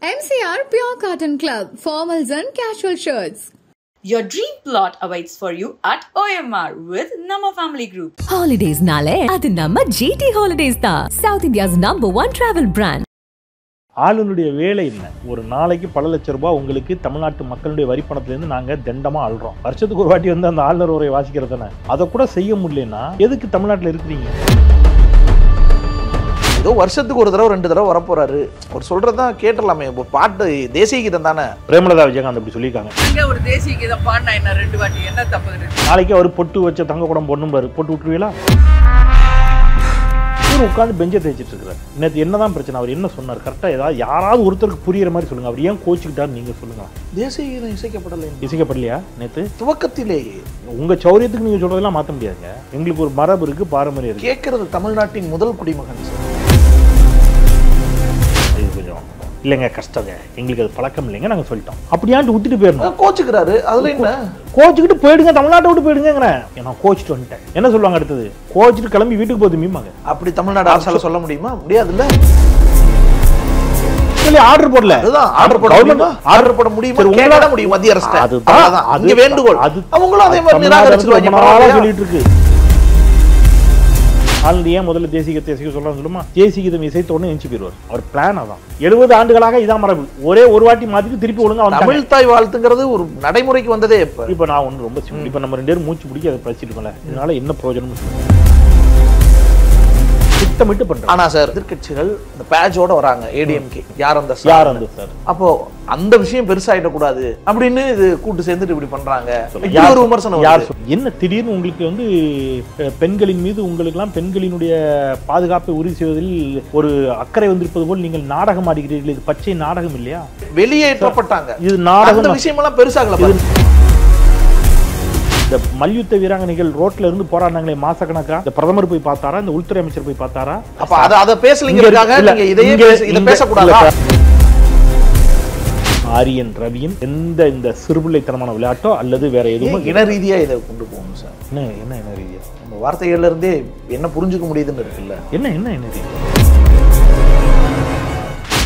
MCR Pure Cotton Club, formals and casual shirts. Your dream plot awaits for you at OMR with Nama Family Group. Holidays nale adu namma GT Holidays da, South India's #1 travel brand. ஆளுனுடைய வேலை என்ன? ஒரு நாளைக்கு பல லட்சம் ரூபாய் உங்களுக்கு தமிழ்நாட்டு மக்களுடைய வரி பணத்திலேருந்து நாங்க தண்டமா அழுறோம். வருஷத்துக்கு ஒரு வாட்டி வந்து அந்த ஆளுநர் உரை வாசிக்கிறதானே, அதை கூட செய்ய முடியலன்னா எதுக்கு தமிழ்நாட்டில் இருக்கிறீங்க? ஏதோ வருஷத்துக்கு ஒரு தடவை 2 தடவை வரப்போறாரு. அவர் சொல்றதான் கேட்டலாமே. பாட்டு தேசிய கீதம் தானே. பிரேமலதா விஜயகாந்த் அப்படி சொல்லியிருக்காங்க. இங்க ஒரு தேசிய கீதம் பாடினா என்ன 2 வாட்டி என்ன தப்பு இருக்கு? நாளைக்கு அவர் பொட்டு வச்ச தங்க குடம் பொண்ணும் பாரு, போட்டு விட்டுருவீங்களா? உட்காந்து பெஞ்சை தேய்ச்சிட்டு இருக்கிறார். நேற்று என்னதான் பிரச்சனை? அவர் என்ன சொன்னார்? கரெக்டா ஏதாவது யாராவது ஒருத்தருக்கு புரியுற மாதிரி சொல்லுங்க. அவர் ஏன் கோச்சுக்கிட்டாரு நீங்க சொல்லுங்க. தேசிய கீதம் இசைக்கப்படலையா நேற்று? துவக்கத்திலேயே உங்க சௌரியத்துக்கு நீங்க சொல்றதெல்லாம் மாற்ற முடியாதுங்க. எங்களுக்கு ஒரு மரபு இருக்கு, பாரம்பரியம் இருக்கு. கேட்கறது தமிழ்நாட்டின் முதல் குடிமகன் சார். இது கொஞ்சம் இல்லைங்க, கஷ்டங்க, எங்களுக்கு அது பழக்கம் இல்லைங்க, நாங்கள் சொல்லிட்டோம். அப்படியான்ட்டு விட்டுட்டு போயிடணும். கோச்சுக்கிறாரு. அதுல என்ன? கோச்சுக்கிட்டு போயிடுங்க, தமிழ்நாட்டை விட்டு போயிடுங்கிறேன். நான் கோச்சிட்டு வந்துட்டேன். என்ன சொல்லுவாங்க அடுத்தது? கோச்சிட்டு கிளம்பி வீட்டுக்கு போகுது மீமாங்க. அப்படி தமிழ்நாடு அரசால சொல்ல முடியுமா? முடியாதுல்ல. ஆர்டர் போடல. அதுதான் ஆர்டர் போட முடியுமா? ஆர்டர் போட முடியுமா? கேட்க முடியும் மத்திய அரசு. அதுதான் அங்க வேண்டுகோள். அவங்களும் அதே மாதிரி நிராகரிச்சுடுவாங்க. சொல்லிட்டு இருக்கு. ஆளுநர் ஏன் முதல்ல தேசிய கீதத்தை இசைக்க சொல்லலாம் சொல்லுமா? தேசிய கீதம் இசைத்த உடனே எஞ்சி போயிடுவார். அவர் பிளான் அதான். 70 ஆண்டுகளாக இதான் மரபு. ஒரே ஒரு வாட்டி மாத்திட்டு திருப்பி ஒழுங்கா தமிழ் தாய் வாழ்த்துங்கிறது ஒரு நடைமுறைக்கு வந்ததே இப்ப நான் ஒன்று ரொம்ப சிம்பிள். இப்ப நம்ம 2 பேரும் மூச்சு பிடிக்க அதை படிச்சுட்டு இருக்கோம்ல, இதனால என்ன பிரயோஜனம் திட்டமிட்டு பண்றோம். ஆனா சார், எதிர்கட்சிகள் இந்த பேஜோட வராங்க. ஏடிஎம்கே யார் அந்த சார்? அப்போ அந்த விஷயம் பெருசாயிட கூடாது அப்படின்னு இது கூட்டு சேர்ந்துட்டு இப்படி பண்றாங்க. ஒரு விமர்சனம் என்ன திடீர்னு உங்களுக்கு வந்து பெண்களின் மீது உங்களுக்கெல்லாம் பெண்களினுடைய பாதுகாப்பை உறுதி செய்வதில் ஒரு அக்கறை வந்திருப்பது போல் நீங்கள் நாடகம் ஆடுகிறீர்கள். இது பச்சை நாடகம் இல்லையா? வெளியேற்றப்பட்டாங்க. இது நாடகம். விஷயமெல்லாம் பெருசாகல. இந்த மல்யுத்த வீராங்கனைகள் ரோட்ல இருந்து போராடினாங்களே மாசக்கணக்கா, இந்த பிரதமர் போய் பார்த்தாரா? இந்த உள்துறை அமைச்சர் போய் பார்த்தாரா? அப்ப அத பேசலீங்க. இத பேசக்கூடாதா? ஆரியன் ரவியின் இந்த சிறுபிள்ளைத்தனமான விளையாட்டோ அல்லது வேற எதுவும் இன ரீதியா இதை கொண்டு போகணும் சார். என்ன இன ரீதியா? நம்ம வார்த்தைகள்ல இருந்தே என்ன புரிஞ்சுக்க முடியுதுன்னு இருக்குல்ல. என்ன ரீதியா?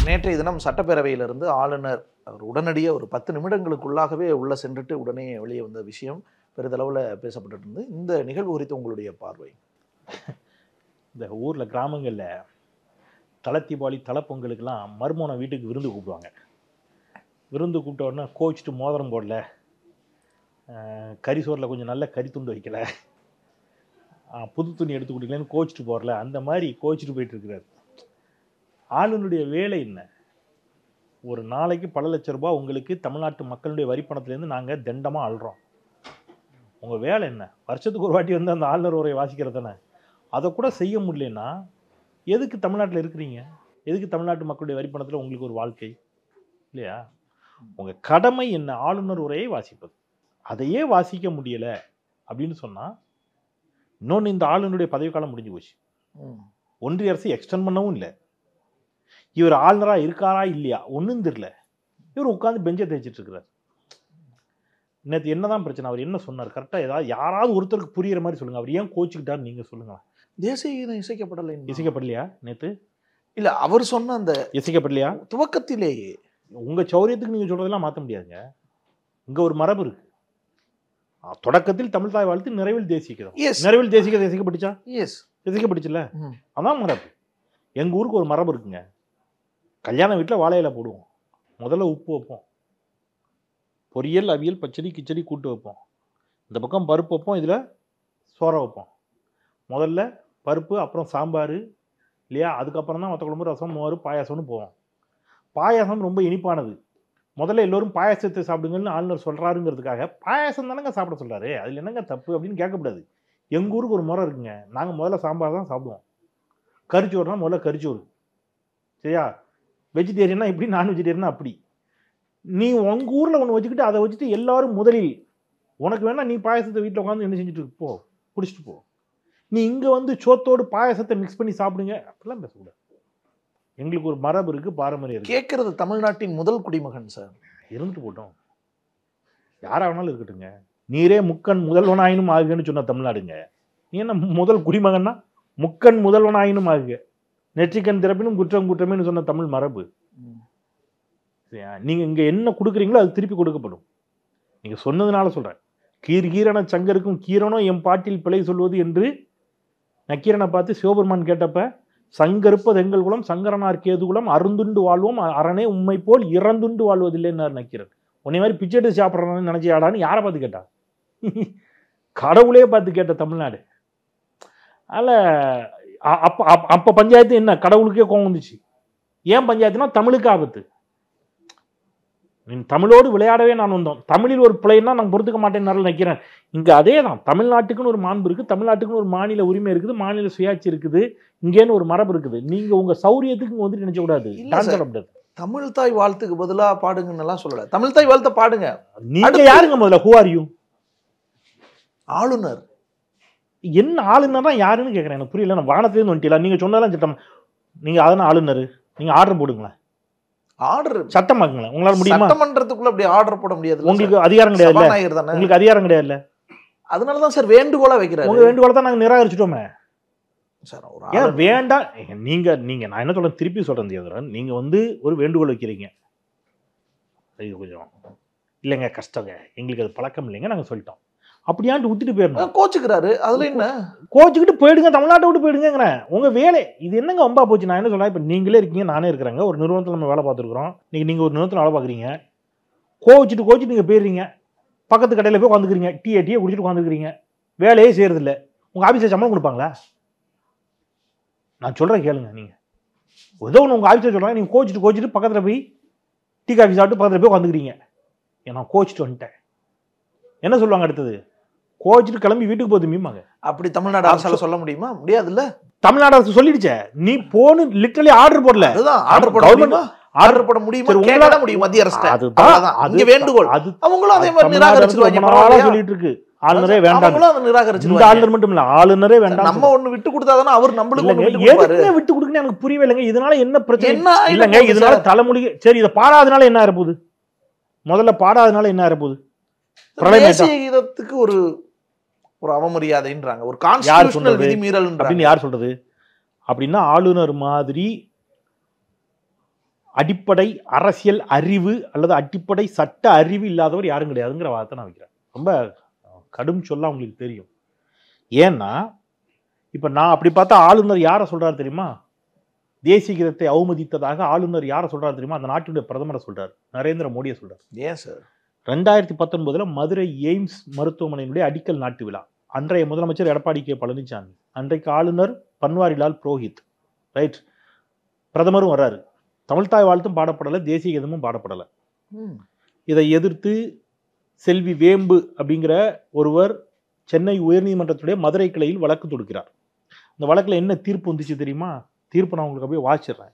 நேற்றைய தினம் சட்டப்பேரவையிலிருந்து ஆளுநர் அவர் உடனடியாக ஒரு 10 நிமிடங்களுக்குள்ளாகவே உள்ள சென்றுட்டு உடனே வெளியே வந்த விஷயம் பெரிதளவில் பேசப்பட்டு இருந்து. இந்த நிகழ்வு குறித்து உங்களுடைய பார்வை? இந்த ஊரில் கிராமங்களில் தலை தீபாவளி தலை பொங்கலுக்கெல்லாம் மருமோனை வீட்டுக்கு விருந்து கூப்பிடுவாங்க. விருந்து கூப்பிட்ட உடனே கோச்சிட்டு மோதிரம் போடல, கறி சோறில் கொஞ்சம் நல்ல கறி துண்டு வைக்கல, புது துணி எடுத்து கொடுக்கலன்னு கோச்சிட்டு போடல, அந்த மாதிரி கோச்சிட்டு போயிட்டு இருக்கிறார். ஆளுனுடைய வேலை என்ன? ஒரு நாளைக்கு பல லட்சம் ரூபாய் உங்களுக்கு தமிழ்நாட்டு மக்களுடைய வரி பணத்திலேருந்து நாங்கள் தண்டமாக அழுறோம். உங்கள் வேலை என்ன? வருஷத்துக்கு ஒரு வாட்டி வந்து அந்த ஆளுநர் உரை வாசிக்கிறதானே, அதை கூட செய்ய முடியலன்னா எதுக்கு தமிழ்நாட்டில் இருக்கிறீங்க? எதுக்கு தமிழ்நாட்டு மக்களுடைய வரி பணத்தில் உங்களுக்கு ஒரு வாழ்க்கை இல்லையா? உங்கள் கடமை என்ன? ஆளுநர் உரையை வாசிப்பது. அதையே வாசிக்க முடியலை அப்படின்னு சொன்னால் இன்னொன்று, இந்த ஆளுநருடைய பதவிக்காலம் முடிஞ்சு போச்சு. ஒன்றிய அரசு எக்ஸ்டெண்ட் பண்ணவும் இல்லை. இவர் ஆளுநராக இருக்காரா இல்லையா ஒன்றும் தெரியல. இவர் உட்காந்து பெஞ்சை தேய்ச்சிட்டு இருக்கிறார். நேற்று என்னதான் பிரச்சனை? அவர் என்ன சொன்னார்? கரெக்டாக ஏதாவது யாராவது ஒருத்தருக்கு புரியுற மாதிரி சொல்லுங்க. அவர் ஏன் கோச்சுக்கிட்டாரு நீங்க சொல்லுங்க. தேசிய கீதம் இசைக்கப்படலையா நேற்று? இல்ல, அவர் சொன்ன அந்த இசைக்கப்படலையா? துவக்கத்திலேயே உங்க சௌரியத்துக்கு நீங்க சொல்றதெல்லாம் மாற்ற முடியாதுங்க. இங்க ஒரு மரபு இருக்கு. தொடக்கத்தில் தமிழ் தாய் வாழ்த்து, நிறைவில் தேசிய கீதம். நிறைவில் தேசிய கீதம் இசைக்கப்பட்டுச்சா? இசைக்கப்பட்டுச்சுல்ல, அதான் மரபு. எங்க ஊருக்கு ஒரு மரபு இருக்குங்க. கல்யாண வீட்டில் வாழையில போடுவோம். முதல்ல உப்பு வைப்போம், பொரியல் அவியல் பச்சடி கிச்சடி கூட்டு வைப்போம், இந்த பக்கம் பருப்பு வைப்போம், இதில் சோறை வைப்போம். முதல்ல பருப்பு, அப்புறம் சாம்பார் இல்லையா, அதுக்கப்புறம் தான் மற்ற குழம்பு ரசம் மோர் பாயாசம்னு போவோம். பாயாசம் ரொம்ப இனிப்பானது. முதல்ல எல்லோரும் பாயாசத்தை சாப்பிடுங்கன்னு ஆளுநர் சொல்கிறாருங்கிறதுக்காக பாயாசம் தானேங்க சாப்பிட சொல்கிறாரு, அதில் என்னங்க தப்பு அப்படின்னு கேட்கக்கூடாது. எங்கள் ஊருக்கு ஒரு முறை இருக்குங்க. நாங்கள் முதல்ல சாம்பார் தான் சாப்பிடுவோம். கறிச்சோறுனா முதல்ல கறிச்சோறு, சரியா? வெஜிடேரியனா இப்படி, நான் வெஜிடேரியனா அப்படி. நீ உங்கள் ஊரில் ஒன்று வச்சுக்கிட்டு அதை வச்சுட்டு எல்லாரும் முதலில் உனக்கு வேணா நீ பாயசத்தை வீட்டில் உட்காந்து என்ன செஞ்சுட்டு போ, குடிச்சிட்டு போ. நீ இங்கே வந்து சோத்தோடு பாயசத்தை மிக்ஸ் பண்ணி சாப்பிடுங்க அப்படிலாம் பேசக்கூடாது. எங்களுக்கு ஒரு மரபு இருக்கு, பாரம்பரியம் இருக்கு. கேட்கறது தமிழ்நாட்டின் முதல் குடிமகன் சார். இருந்துட்டு போட்டோம், யாரா வேணாலும் இருக்கட்டுங்க. நீரே முக்கன் முதல்வனாயினும் ஆகுன்னு சொன்ன தமிழ்நாடுங்க. நீ என்ன முதல் குடிமகன்னா முக்கன் முதல்வனாயினும் ஆகுக, நெற்றிக்கண் திறப்பினும் குற்றம் குற்றமேனு சொன்ன தமிழ் மரபு. நீங்கள் இங்கே என்ன கொடுக்குறீங்களோ அது திருப்பி கொடுக்கப்படும். நீங்கள் சொன்னதுனால சொல்கிறேன். கீரன சங்கருக்கும் கீரனோ என் பாட்டில் பிழை சொல்வது என்று நக்கீரனை பார்த்து சிவபெருமான் கேட்டப்ப, சங்கருப்பது எங்கள் குலம் சங்கரனார் கேதுகுலம் அருந்துண்டு வாழ்வோம் அரணே உண்மை போல் இறந்துண்டு வாழ்வதில்லைன்னார் நக்கீரன். உன்னை மாதிரி பிச்சை எடுத்து சாப்பிட்றான்னு நினச்சியாடான்னு யாரை பார்த்து கேட்டா? கடவுளே பார்த்து கேட்ட தமிழ்நாடு. அதில் அப்போ பஞ்சாயத்து என்ன, கடவுளுக்கே கோவம் வந்துச்சு. ஏன் பஞ்சாயத்துனா தமிழுக்கு ஆபத்து. தமிழோடு விளையாடவே நான் வந்தோம், தமிழில் ஒரு பிள்ளைன்னா நான் பொறுத்துக்க மாட்டேன்னு நினைக்கிறேன். இங்கே அதே தான், தமிழ்நாட்டுக்குன்னு ஒரு மாண்பு இருக்குது, தமிழ்நாட்டுக்குன்னு ஒரு மாநில உரிமை இருக்குது, மாநில சுயாட்சி இருக்குது, இங்கேன்னு ஒரு மரபு இருக்குது. நீங்கள் உங்கள் சௌரியத்துக்கு இங்கே வந்துட்டு நினைச்சக்கூடாது. தமிழ் தாய் வாழ்த்துக்கு பதிலாக பாடுங்கன்னு எல்லாம் சொல்லலை. தமிழ் தாய் வாழ்த்த பாடுங்க. நீங்கள் யாருங்க முதல்ல? Who are you? ஆளுநர். என்ன ஆளுநர் தான் யாருன்னு கேட்குறேன், எனக்கு புரியல. நான் வானத்திலேருந்து வந்துட்டீங்களா? நீங்கள் சொன்னாலும் சட்டம், நீங்கள் அதனால் ஆளுநர், நீங்கள் ஆர்டர் போடுங்களேன், ஆர்டர் சட்டமாக்குங்களேன். உங்களால் முடியுமா? சட்டமன்றத்துக்குள்ள அப்படி ஆர்டர் போட முடியாது, உங்களுக்கு அதிகாரம் கிடையாது. உங்களுக்கு அதிகாரம் கிடையாது. அதனால தான் சார் வேண்டுகோளா வைக்கிறாரு. உங்க வேண்டுகோளை தான் நாங்கள் நிராகரிச்சிட்டோமே சார். ஏன் வேண்டாம்? நீங்க நான் என்ன சொல்றேன், திருப்பி சொல்றேன் தியோதரன், நீங்க ஒரு வேண்டுகோள் வைக்கிறீங்க, இது கொஞ்சம் இல்லைங்க, கஷ்டங்க, எங்களுக்கு அது பழக்கம் இல்லைங்க, நாங்கள் சொல்லிட்டோம். அப்படியான்ட்டு விட்டுட்டு போயிடணும். கோச்சுக்கிறாரு, அதுல என்ன? கோச்சுக்கிட்டு போயிடுங்க, தமிழ்நாட்டை விட்டு போயிடுங்கிறேன். உங்க வேலை இது என்னங்க வம்பா போச்சு? நான் என்ன சொல்றேன், இப்போ நீங்களே இருக்கீங்க, நானே இருக்கிறேங்க, ஒரு நிறுவனத்தில் நம்ம வேலை பார்த்துருக்குறோம். நீங்க ஒரு நிறுவனத்தில் வேலை பார்க்குறீங்க, கோச்சிட்டு நீங்கள் போயிடுறீங்க, பக்கத்து கடையில் போய் உட்காந்துக்கிறீங்க, டீயை குடிச்சிட்டு உட்காந்துக்கிறீங்க, வேலையே செய்யறதில்ல. உங்கள் ஆஃபீஸில் சம்பளம் கொடுப்பாங்களா? நான் சொல்கிறேன் கேளுங்க. நீங்கள் ஏதோ ஒன்று உங்கள் ஆஃபீஸில் சொல்கிறாங்க, நீங்கள் கோச்சிட்டு பக்கத்தில் போய் டீ காஃபி சாப்பிட்டு பக்கத்தில் போய் உட்காந்துக்கிறீங்க. நான் கோச்சிட்டு வந்துட்டேன், என்ன சொல்லுவாங்க அடுத்தது? கோச்சிட்டு கிளம்பி வீட்டுக்கு போகுது மீமாங்க. அப்படி தமிழ்நாடு அரசால சொல்ல முடியுமா? முடியாதுல்ல. தமிழ்நாடு அரசு சொல்லிடுச்சே, நீ போன்னு லிட்டரலி ஆர்டர் போடல. அதுதான் ஆர்டர் போட முடியுமா? ஆர்டர் போட முடியுமா? கேட்க முடியும் மத்திய அரசு. அதுதான் அங்க வேண்டுகோள். அவங்களும் அதே மாதிரி நிராகரிச்சிடுவாங்க. சொல்லிட்டு இருக்கு ஆளுநரே வேண்டாம். அவங்களும் அதை நிராகரிச்சிடுவாங்க. ஆளுநர் மட்டும் இல்ல, ஆளுநரே வேண்டாம். நம்ம ஒண்ணு விட்டு கொடுத்தாதானே அவர் நம்மளுக்கு விட்டு கொடுக்குன்னு எனக்கு புரியவே இல்லைங்க. இதனால என்ன பிரச்சனை இல்லைங்க? இதனால தலைமுடி சரி, இதை பாடாதனால என்ன ஆறப்போகுது? முதல்ல பாடாதனால என்ன ஆறப்போகுது? தேசிய கீதத்துக்கு ஒரு அவமரியாதைன்றாங்க, ஒரு கான்ஸ்டிடியூஷனல் விதிமீறல் அப்படின்னு யார் சொல்றது? அப்படின்னா ஆளுநர் மாதிரி அடிப்படை அரசியல் அறிவு அல்லது அடிப்படை சட்ட அறிவு இல்லாதவர் யாரும் கிடையாதுங்கிற வார்த்தை நான் வைக்கிறேன். ரொம்ப கடும் சொல்ல உங்களுக்கு தெரியும். ஏன்னா இப்ப நான் அப்படி பார்த்தா ஆளுநர் யாரை சொல்றாரு தெரியுமா? தேசிய கீதத்தை அவமதித்ததாக ஆளுநர் யாரை சொல்றாரு தெரியுமா? அந்த நாட்டுடைய பிரதமரை சொல்றாரு, நரேந்திர மோடியை சொல்றாரு. ஏன் சார்? 2019 மதுரை எய்ம்ஸ் மருத்துவமனையினுடைய அடிக்கல் நாட்டு விழா. அன்றைய முதலமைச்சர் எடப்பாடி கே பழனிசாமி, அன்றைக்கு ஆளுநர் பன்வாரிலால் புரோஹித், ரைட், பிரதமரும் வர்றாரு. தமிழ்தாய் வாழ்த்தும் பாடப்படலை, தேசிய கீதமும் பாடப்படலை. இதை எதிர்த்து செல்வி வேம்பு அப்படிங்கிற ஒருவர் சென்னை உயர்நீதிமன்றத்துடைய மதுரை கிளையில் வழக்கு தொடுக்கிறார். இந்த வழக்கில் என்ன தீர்ப்பு வந்துச்சு தெரியுமா? தீர்ப்பு நான் உங்களுக்கு அப்படியே வாசிடுறேன்.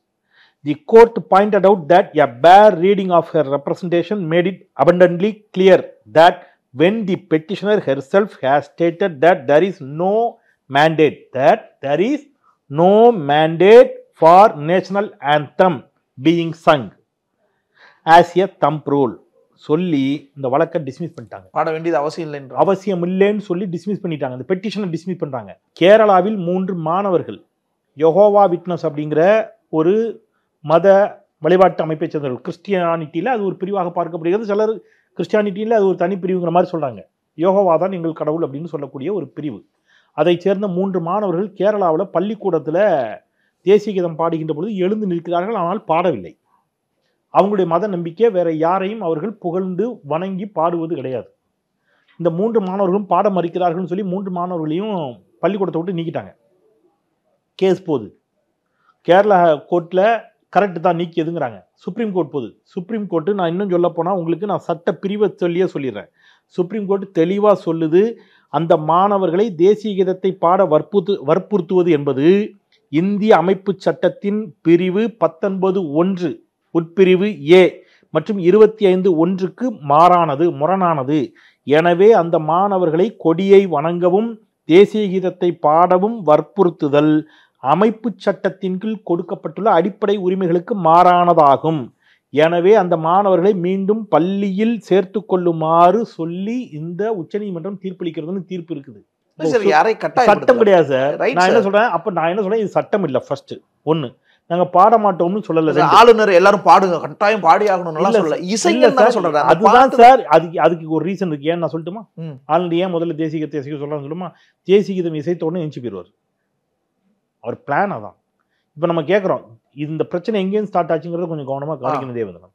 The court pointed out that a bare reading of her representation made it abundantly clear that when the petitioner herself has stated that there is no mandate for national anthem being sung as a thumb rule சொல்லி இந்த வழக்கை dismiss பண்ணிட்டாங்க. பாட வேண்டியது அவசியம் இல்லைன்னு சொல்லி dismiss பண்ணிட்டாங்க. இந்த பெட்டிஷனை டிஸ்மிஸ் பண்றாங்க. கேரளாவில் 3 மாணவர்கள் யெகோவா விட்னஸ் அப்படிங்கிற ஒரு மத வழிபாட்டு அமைப்பை சேர்ந்தவர்கள். கிறிஸ்டியானிட்டியில் அது ஒரு பிரிவாக பார்க்கப்படுகிறது. சிலர் கிறிஸ்டியானிட்டியில் அது ஒரு தனி பிரிவுங்கிற மாதிரி சொல்கிறாங்க. யோகோவா தான் எங்கள் கடவுள் அப்படின்னு சொல்லக்கூடிய ஒரு பிரிவு. அதை சேர்ந்த 3 மாணவர்கள் கேரளாவில் பள்ளிக்கூடத்தில் தேசிய கீதம் பாடுகின்ற பொழுது எழுந்து நிற்கிறார்கள், ஆனால் பாடவில்லை. அவங்களுடைய மத நம்பிக்கை வேற யாரையும் அவர்கள் புகழ்ந்து வணங்கி பாடுவது கிடையாது. இந்த 3 மாணவர்களும் பாட மறுக்கிறார்கள்னு சொல்லி 3 மாணவர்களையும் பள்ளிக்கூடத்தை விட்டு நீக்கிட்டாங்க. கேஸ் போகுது. கேரளா கோர்ட்டில் கரெக்டு தான், நீக்கியதுங்கிறாங்க. சுப்ரீம் கோர்ட் போகுது. சுப்ரீம் கோர்ட்டு, நான் இன்னும் சொல்ல போனால் உங்களுக்கு நான் சட்ட பிரிவை சொல்லிடுறேன். சுப்ரீம் கோர்ட் தெளிவாக சொல்லுது, அந்த மாணவர்களை தேசிய கீதத்தை பாட வற்புறுத்துவது என்பது இந்திய அமைப்பு சட்டத்தின் பிரிவு 19(1) உட்பிரிவு A மற்றும் 25(1)க்கு முரணானது. எனவே அந்த மாணவர்களை கொடியை வணங்கவும் தேசிய கீதத்தை பாடவும் வற்புறுத்துதல் அமைப்பு சட்டத்தின் கீழ் கொடுக்கப்பட்டுள்ள அடிப்படை உரிமைகளுக்கு மாறானதாகும். எனவே அந்த மாணவர்களை மீண்டும் பள்ளியில் சேர்த்து கொள்ளுமாறு சொல்லி இந்த உச்சநீதிமன்றம் தீர்ப்பளிக்கிறதுன்னு தீர்ப்பு இருக்குது. சட்டம் கிடையாது சார். நான் என்ன சொல்றேன், இது சட்டம் இல்லை. ஃபர்ஸ்ட் ஒன்று. நாங்க பாட மாட்டோம்னு சொல்லல. ஆளுநர் எல்லாரும் பாடுங்க, கட்டாயம் பாடி ஆகணும்னு சொல்லல, இசைன்னு சொல்றாங்க. அதுதான் சார், அதுக்கு ஒரு ரீசன் இருக்கு. ஏன் நான் சொல்லட்டுமா? ஆளுநர் ஏன் முதல்ல தேசிய கீதத்தை சொல்றான்னு சொல்லுமா? தேசிய கீதம் இசைத்த உடனே எஞ்சி போயிடுவார். அவர் பிளான் அதான். இப்ப நம்ம கேட்கிறோம், இந்த பிரச்சனை எங்கேயும் ஸ்டார்ட் ஆச்சுங்கிறத கொஞ்சம் கவனமா கவனிக்கணும். வந்து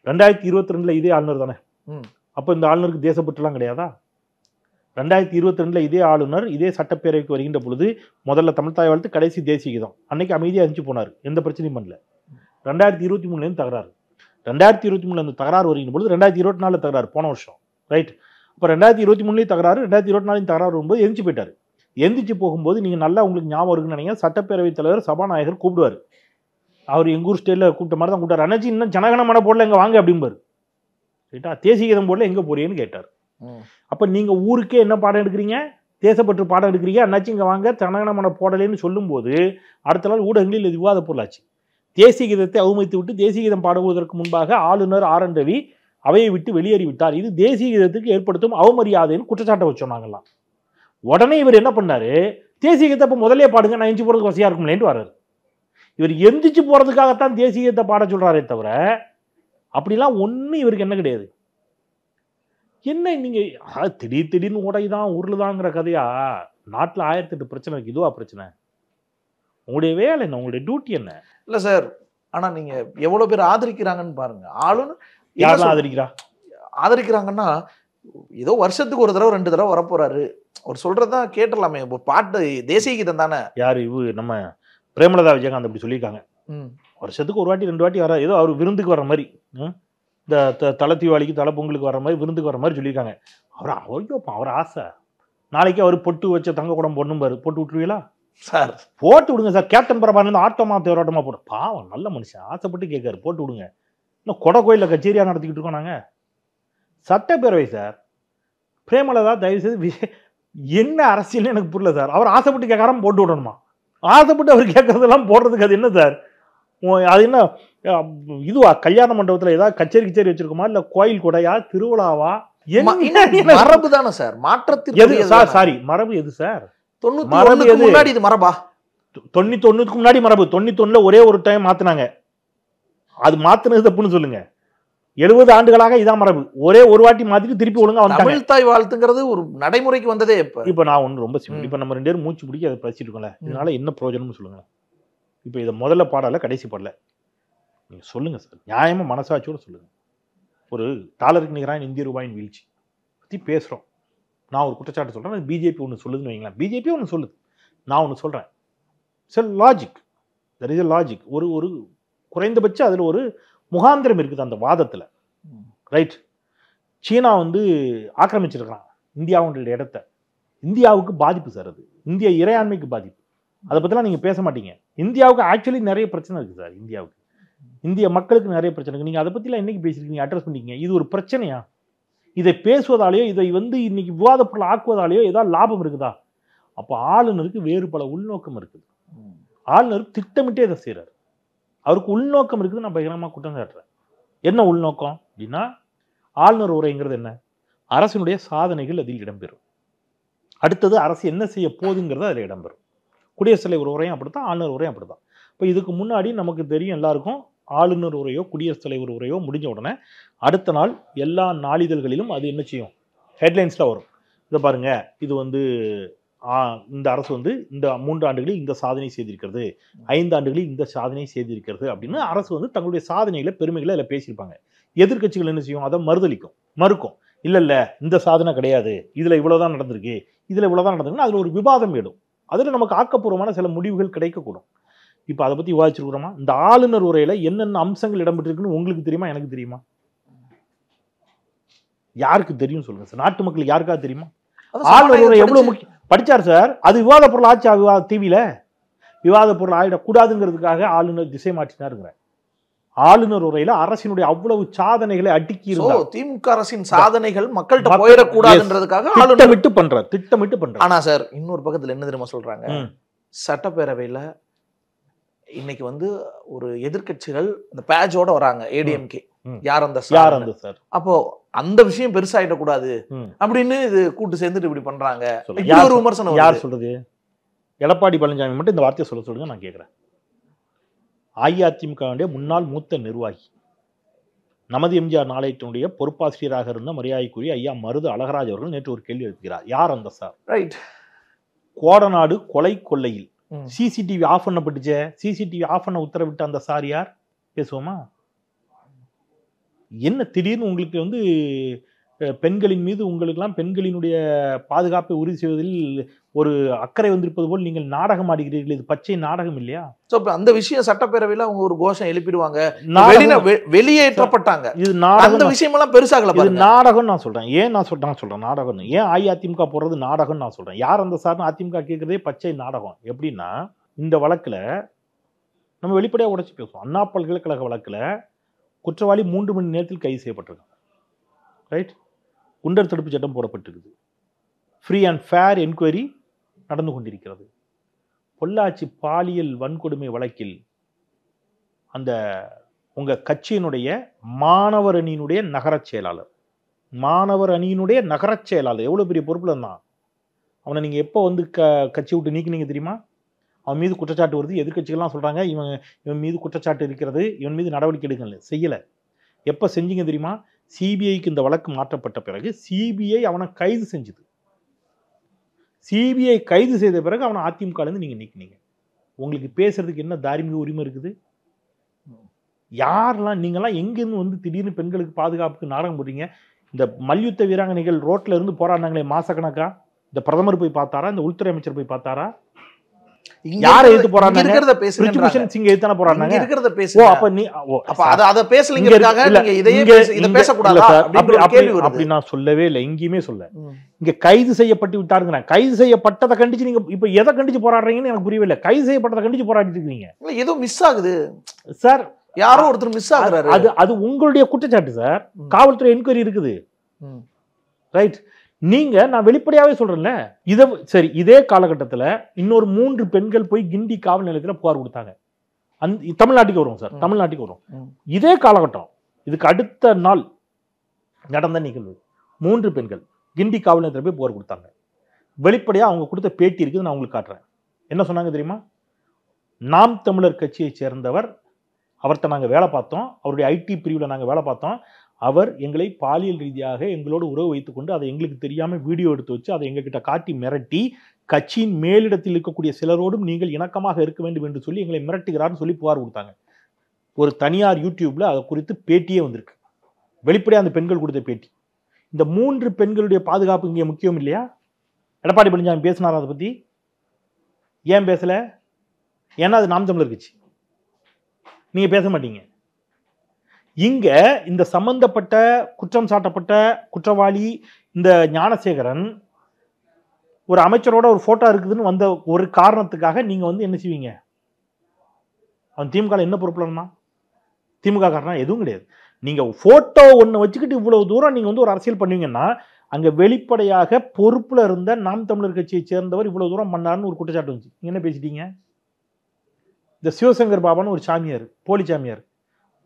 2022 இதே ஆளுநர் தானே. அப்ப இந்த ஆளுநருக்கு தேசப்பற்றுலாம் கிடையாதா? 2022 இதே ஆளுநர் இதே சட்டப்பேரவைக்கு வருகின்ற பொழுது முதல்ல தமிழ் தாய் வாழ்த்து, கடைசி தேசிய கீதம். அன்னைக்கு அமைதியாக அறிஞ்சு போனார், எந்த பிரச்சனையும் பண்ணல. 2023 தகராறு. 2023 அந்த தகராறு வருகின்ற பொழுது 2024 தகராறு, போன வருஷம், ரைட்? அப்போ 2023 தகராறு, 2024 தகராறு வரும்போது எந்திரிச்சு போயிட்டார். எந்திரிச்சு போகும்போது நீங்கள் நல்லா உங்களுக்கு ஞாபகம் இருக்குன்னு நினைக்கிறேன், சட்டப்பேரவைத் தலைவர் சபாநாயகர் கூப்பிடுவார். அவர் எங்கள் ஊர் ஸ்டேட்டில் கூப்பிட்ட மாதிரி தான் கூப்பிட்டார். அண்ணாச்சி இன்னும் ஜனகணமன போடல, எங்கே வாங்க அப்படிம்பார். ரைட்டா? தேசிய கீதம் போடல, எங்கே போறீங்கன்னு கேட்டார். அப்ப நீங்க ஊருக்கே என்ன பாடம் எடுக்கிறீங்க? தேசப்பற்று பாடம் எடுக்கிறீங்க. அண்ணாச்சி இங்க வாங்க, ஜனகணமன போடலைன்னு சொல்லும் போது அடுத்த நாள் ஊடகங்களில் இது விவாத பொருளாச்சு. தேசிய கீதத்தை அவமதித்து விட்டு தேசிய கீதம் பாடுவதற்கு முன்பாக ஆளுநர் ஆர் என் ரவி அவையை விட்டு வெளியேறிவிட்டார். இது தேசிய கீதத்துக்கு ஏற்படுத்தும் அவமரியாதைன்னு குற்றச்சாட்டை வச்சோன்னாங்கலாம். உடனே இவர் என்ன பண்ணாரு? தேசிய கீதத்தை இப்ப முதலே பாடுங்க, நான் எஞ்சி போறதுக்கு வசதியா இருக்கும்லேன்னு வர்றாரு. இவர் எந்திரிச்சு போறதுக்காகத்தான் தேசிய கீதத்தை பாட சொல்றாரே தவிர அப்படிலாம் ஒன்னும் இவருக்கு என்ன கிடையாது. என்ன நீங்க திடீர்னு உடைதான் உருளுதாங்கிற கதையா? நாட்டில் 1008 பிரச்சனை இருக்கு, இதுவா பிரச்சனை? உங்களுடைய வேலை என்ன? உங்களுடைய டியூட்டி என்ன? இல்ல சார், ஆனா நீங்க எவ்வளவு பேர் ஆதரிக்கிறாங்கன்னு பாருங்க. ஆளுநர் யாரெல்லாம் ஆதரிக்கிறாங்கன்னா, ஏதோ வருஷத்துக்கு ஒரு தடவை 2 தடவை வரப்போறாரு, அவர் சொல்றதுதான் கேட்டலாமே. பாட்டு தேசிய கீதம் தானே. யாரு நம்ம பிரேமலதா விஜயகாந்த் அப்படி சொல்லியிருக்காங்க. வருஷத்துக்கு ஒரு வாட்டி 2 வாட்டி வர, ஏதோ அவர் விருந்துக்கு வர்ற மாதிரி, இந்த தலை தீபாவளிக்கு தலை பொங்கலுக்கு வர மாதிரி விருந்துக்கு வர மாதிரி சொல்லியிருக்காங்க. அவர் ஆசை. நாளைக்கு அவர் பொட்டு வச்ச தங்க குடம் பொண்ணும்பாரு, போட்டு விட்டுருவீங்களா சார்? போட்டு விடுங்க சார். கேப்டன் பிரபாகரன் ஆட்டோமா தேரோட்டமா போட்டு, பாவம் நல்ல மனுஷன், ஆசைப்பட்டு கேட்காரு, போட்டு விடுங்க. இன்னும் கொடை கோயிலில் கச்சேரியா நடத்திக்கிட்டு இருக்கோம் நாங்க. சட்டப்பேரவை சார். பிரேமலதா தயவு செய்து என்ன அரசியல் எனக்கு புரியல சார். அவர் ஆசைப்பட்டு கேட்காம போட்டு விடணுமா? ஆசைப்பட்டு அவர் கேட்கறதெல்லாம் போடுறதுக்கு அது என்ன சார்? அது என்ன இதுவா? கல்யாண மண்டபத்தில் ஏதாவது கச்சேரி வச்சிருக்குமா? இல்ல கோயில் கொடையா, திருவிழாவா? மரபு தானே சார். மாற்றத்திற்கு சார் சாரி மரபு எது சார்? 91 முன்னாடி இது மரபா? 91க்கு முன்னாடி மரபு. 91ல ஒரே ஒரு டைம் மாத்தினாங்க. அது மாத்தினது தப்புன்னு சொல்லுங்க. 70 ஆண்டுகளாக இதான் மரபு. ஒரே ஒரு வாட்டி மாத்திட்டு திருப்பி ஒழுங்கா வந்து தமிழ் தாய் வாழ்த்துங்கிறது ஒரு நடைமுறைக்கு வந்ததே இப்ப நான் ஒண்ணு ரொம்ப சிம்பிள். இப்ப நம்ம 2 பேரும் மூச்சு பிடிக்க அதை பேசிட்டு இருக்கோம்ல, இதனால என்ன பிரயோஜனம்னு சொல்லுங்க. இப்ப இதை முதல்ல பாடல, கடைசி பாடல, நீங்க சொல்லுங்க சார், நியாயமா மனசாட்சியோட சொல்லுங்க. ஒரு டாலருக்கு நிகரான இந்திய ரூபாயின் வீழ்ச்சி பத்தி பேசுறோம். நான் ஒரு குற்றச்சாட்டு சொல்றேன், பிஜேபி ஒன்று சொல்லுதுன்னு வைங்களேன். பிஜேபி ஒன்று சொல்லுது, நான் ஒன்று சொல்றேன். Sir logic, there is a logic. ஒரு குறைந்தபட்சம் அதில் ஒரு முகாந்திரம் இருக்குது அந்த வாதத்தில், ரைட்? சீனா ஆக்கிரமிச்சிருக்கிறான் இந்தியாவுடைய இடத்த. இந்தியாவுக்கு பாதிப்பு சார், அது இந்திய இறையாண்மைக்கு பாதிப்பு. அதை பற்றிலாம் நீங்கள் பேச மாட்டீங்க. இந்தியாவுக்கு ஆக்சுவலி நிறைய பிரச்சனை இருக்குது சார். இந்தியாவுக்கு, இந்திய மக்களுக்கு நிறைய பிரச்சனை இருக்குது. நீங்கள் அதை பற்றிலாம் என்னைக்கு பேசியிருக்கீங்க, அட்ரஸ் பண்ணிக்கீங்க? இது ஒரு பிரச்சனையா? இதை பேசுவதாலேயோ இதை இன்னைக்கு விவாத பொருள் ஆக்குவதாலேயோ ஏதாவது லாபம் இருக்குதா? அப்போ ஆளுநருக்கு வேறு பல உள்நோக்கம் இருக்குது. ஆளுநர் திட்டமிட்டே இதை செய்கிறார். அவருக்கு உள்நோக்கம் இருக்குது. நான் பகிரங்கமாக குற்றம் சாட்டுறேன். என்ன உள்நோக்கம் அப்படின்னா, ஆளுநர் உரைங்கிறது என்ன? அரசினுடைய சாதனைகள் அதில் இடம்பெறும். அடுத்தது அரசு என்ன செய்ய போகுதுங்கிறது அதில் இடம்பெறும். குடியரசுத் தலைவர் உரையும் அப்படித்தான், ஆளுநர் உரையும் அப்படித்தான். இப்போ இதுக்கு முன்னாடி நமக்கு தெரியும் எல்லாருக்கும், ஆளுநர் உரையோ குடியரசுத் தலைவர் உரையோ முடிஞ்ச உடனே அடுத்த நாள் எல்லா நாளிதழ்களிலும் அது என்ன செய்யும், ஹெட்லைன்ஸில் வரும். இதை பாருங்க, இது இந்த அரசு இந்த 3 ஆண்டுகளில் இந்த சாதனை செய்திருக்கிறது, 5 ஆண்டுகளில் இந்த சாதனை செய்திருக்கிறது அப்படின்னு அரசு தங்களுடைய சாதனைகளை பெருமைகளை அதில் பேசியிருப்பாங்க. எதிர்கட்சிகள் என்ன செய்யும்? அதை மறுக்கும். இல்லை இந்த சாதனை கிடையாது, இதில் இவ்வளோதான் நடந்திருக்கு, இதில் இவ்வளோதான் நடந்திருக்குன்னு அதில் ஒரு விவாதம் ஏடும். அதில் நமக்கு ஆக்கப்பூர்வமான சில முடிவுகள் கிடைக்கக்கூடும். இப்போ அதை பற்றி விவாதிச்சிருக்கிறோமா? இந்த ஆளுநர் உரையில் என்னென்ன அம்சங்கள் இடம்பெற்றிருக்குன்னு உங்களுக்கு தெரியுமா, எனக்கு தெரியுமா? யாருக்கு தெரியும் சொல்லுங்க சார்? நாட்டு மக்களுக்கு யாருக்காவது தெரியுமா? ஆளுநர் உரை எவ்வளவு முக்கியம் படிச்சார் சார். அது விவாத பொருள் ஆச்சு. டிவியில விவாத பொருள் ஆயிடக்கூடாதுங்கிறதுக்காக ஆளுநர் திசை மாற்றினாருங்கிற. ஆளுநர் உரையில அரசினுடைய அவ்வளவு சாதனைகளை அடுக்கி இருந்தார். திமுக அரசின் சாதனைகள் மக்கள்கிட்ட போயிடக்கூடாதுன்றதுக்காக திட்டமிட்டு பண்ற. ஆனா சார், இன்னொரு பக்கத்துல என்ன தெரியுமா சொல்றாங்க? சட்டப்பேரவையில இன்னைக்கு ஒரு எதிர்கட்சிகள் இந்த பேஜோட வராங்க, ஏடிஎம்கே. யார் அந்த சார்? அப்போ அந்த விஷயம் பெருசாயிடக்கூடாது அப்படின்னு இது கூட்டு சேர்ந்துட்டு இப்படி பண்றாங்க. ஒரு விமர்சனம் யார் சொல்றது? எடப்பாடி பழனிசாமி மட்டும் இந்த வார்த்தையை சொல்லுங்க, நான் கேட்கிறேன். அஇஅதிமுகவுடைய முன்னாள் மூத்த நிர்வாகி, நமது எம்ஜிஆர் நாளேட்டினுடைய பொறுப்பாசிரியராக இருந்த மரியாதைக்குரிய ஐயா மருது அழகராஜ் அவர்கள் நேற்று ஒரு கேள்வி எழுப்புகிறார். யார் அந்த சார்? ரைட். கோடநாடு கொலை கொள்ளையில் சிசிடிவி ஆஃப் பண்ணப்பட்டுச்சே, சிசிடிவி ஆஃப் பண்ண உத்தரவிட்ட அந்த சார் யார்? பேசுவோமா? என்ன திடீர்னு உங்களுக்கு வந்து பெண்களின் மீது உங்களுக்கெல்லாம் பெண்களினுடைய பாதுகாப்பை உறுதி செய்வதில் ஒரு அக்கறை வந்திருப்பது போல் நீங்கள் நாடகம் ஆடுகிறீர்கள். இது பச்சை நாடகம் இல்லையா? சோ அந்த விஷயம் சட்டப்பேரவையில அவங்க ஒரு கோஷம் எழுப்பிடுவாங்க, நாடகம். வெளியேற்றப்பட்டாங்க. இது அந்த நாடகம். விஷயம் எல்லாம் பெருசாகல இது பாருங்க. நாடகம் நான் சொல்றேன். ஏன் நான் சொல்றேன் நாடகம்? ஏன் அஇஅதிமுக போடுறது நாடகம் நான் சொல்றேன். யார் அந்த சார்னு அதிமுக கேட்கறதே பச்சை நாடகம். எப்படின்னா, இந்த வழக்குல நம்ம வெளிப்படையா உடைச்சு பேசுவோம். அண்ணா பல்கலைக்கழக வழக்குல குற்றவாளி 3 மணி நேரத்தில் கைது செய்யப்பட்டிருக்காங்க. ரைட். குண்டர் தடுப்பு சட்டம் போடப்பட்டிருக்குது. ஃப்ரீ அண்ட் ஃபேர் என்கொயரி நடந்து கொண்டிருக்கிறது. பொள்ளாச்சி பாலியல் வன்கொடுமை வழக்கில் அந்த உங்க கட்சியினுடைய மாணவர் அணியினுடைய நகரச் செயலாளர், எவ்வளவு பெரிய பொறுப்புல இருந்தான். அவனை நீங்க எப்போ வந்து கட்சி விட்டு நீக்கினீங்க தெரியுமா? அவன் மீது குற்றச்சாட்டு வருது. எதிர்கட்சிகள்லாம் சொல்றாங்க இவன் மீது குற்றச்சாட்டு இருக்கிறது, இவன் மீது நடவடிக்கை எடுக்கல. செய்யல. எப்ப செஞ்சீங்க தெரியுமா? சிபிஐக்கு இந்த வழக்கு மாற்றப்பட்ட பிறகு சிபிஐ அவனை கைது செஞ்சது. சிபிஐ கைது செய்த பிறகு அவனை அதிமுக நீங்க நீக்கினீங்க. உங்களுக்கு பேசுறதுக்கு என்ன தார்மீக உரிமை இருக்குது? யாரெல்லாம் நீங்கெல்லாம் எங்கிருந்து வந்து திடீர்னு பெண்களுக்கு பாதுகாப்புக்கு நாடகம் போடுறீங்க? இந்த மல்யுத்த வீராங்கனைகள் ரோட்ல இருந்து போராடினாங்களே மாசக்கணக்கா, இந்த பிரதமர் போய் பார்த்தாரா? இந்த உள்துறை அமைச்சர் போய் பார்த்தாரா? யாரை எதிர்த்து போராடினாங்க? சிங் எதிர்த்தான போராடினாங்க. இருக்கிறத ஓ, பேசுங்க. அப்ப நீ அப்ப அத பேசலங்கிறதுக்காக நீங்க இத பேசக்கூடாதா அப்படிங்கிற ஒரு கேள்வி வருது. அப்படி நான் சொல்லவே இல்லை, எங்கேயுமே சொல்ல. இங்க கைது செய்யப்பட்டு விட்டாருங்க. கைது செய்யப்பட்டதை கண்டிச்சு நீங்க இப்ப எதை கண்டிச்சு போராடுறீங்கன்னு எனக்கு புரியவே இல்லை. கைது செய்யப்பட்டதை கண்டிச்சு போராடிட்டு இருக்கீங்க. ஏதோ மிஸ் ஆகுது சார். யாரோ ஒருத்தர் மிஸ் ஆகுறாரு. அது உங்களுடைய குற்றச்சாட்டு சார். காவல்துறை என்கொயரி இருக்குது. ரைட். நீங்க நான் வெளிப்படையாவே சொல்றேன்ல. சரி, இதே காலகட்டத்தில் இன்னொரு 3 பெண்கள் போய் கிண்டி காவல் நிலையத்தில் புகார் கொடுத்தாங்க. தமிழ்நாட்டுக்கு வரும் சார், தமிழ்நாட்டுக்கு வரும். இதே காலகட்டம், இதுக்கு அடுத்த நாள் நடந்த நிகழ்வு. 3 பெண்கள் கிண்டி காவல் நிலையத்தில் போய் புகார் கொடுத்தாங்க. வெளிப்படையா அவங்க கொடுத்த பேட்டி இருக்குது, நான் உங்களுக்கு காட்டுறேன். என்ன சொன்னாங்க தெரியுமா? நாம் தமிழர் கட்சியை சேர்ந்தவர், அவர்கிட்ட நாங்கள் வேலை பார்த்தோம், அவருடைய ஐடி பிரிவில் நாங்கள் வேலை பார்த்தோம். அவர் எங்களை பாலியல் ரீதியாக எங்களோடு உறவு வைத்துக்கொண்டு அதை எங்களுக்கு தெரியாமல் வீடியோ எடுத்து வச்சு அதை எங்ககிட்ட காட்டி மிரட்டி, கட்சியின் மேலிடத்தில் இருக்கக்கூடிய சிலரோடும் நீங்கள் இணக்கமாக இருக்க வேண்டும் என்று சொல்லி எங்களை மிரட்டுகிறார்னு சொல்லி புகார் கொடுத்தாங்க. ஒரு தனியார் யூடியூப்ல அதை குறித்து பேட்டியே வந்திருக்கு. வெளிப்படையாக அந்த பெண்கள் கொடுத்த பேட்டி. இந்த 3 பெண்களுடைய பாதுகாப்பு இங்கே முக்கியம் இல்லையா? எடப்பாடி பழனிசாமி பேசினார் அதை பற்றி. ஏன் பேசல? ஏன்னா அது நாம் தமிழர் கட்சி. நீங்க பேச மாட்டீங்க. இங்க இந்த சம்பந்தப்பட்ட குற்றம் சாட்டப்பட்ட குற்றவாளி இந்த ஞானசேகரன் ஒரு அமைச்சரோட ஒரு போட்டோ இருக்குதுன்னு வந்த ஒரு காரணத்துக்காக நீங்க வந்து என்ன செய்வீங்க? அவன் திமுக என்ன பொறுப்புல இருந்தான்? திமுக காரணம் எதுவும் கிடையாது. நீங்க போட்டோ ஒண்ணு வச்சுக்கிட்டு இவ்வளவு தூரம் நீங்க வந்து ஒரு அரசியல் பண்ணுவீங்கன்னா, அங்க வெளிப்படையாக பொறுப்புல இருந்த நாம் தமிழர் கட்சியை சேர்ந்தவர் இவ்வளவு தூரம் பண்ணாருன்னு ஒரு குற்றச்சாட்டு வந்துச்சு. நீங்க என்ன பேசிட்டீங்க? இந்த சிவசங்கர் பாபான்னு ஒரு சாமியார், போலி சாமியார்,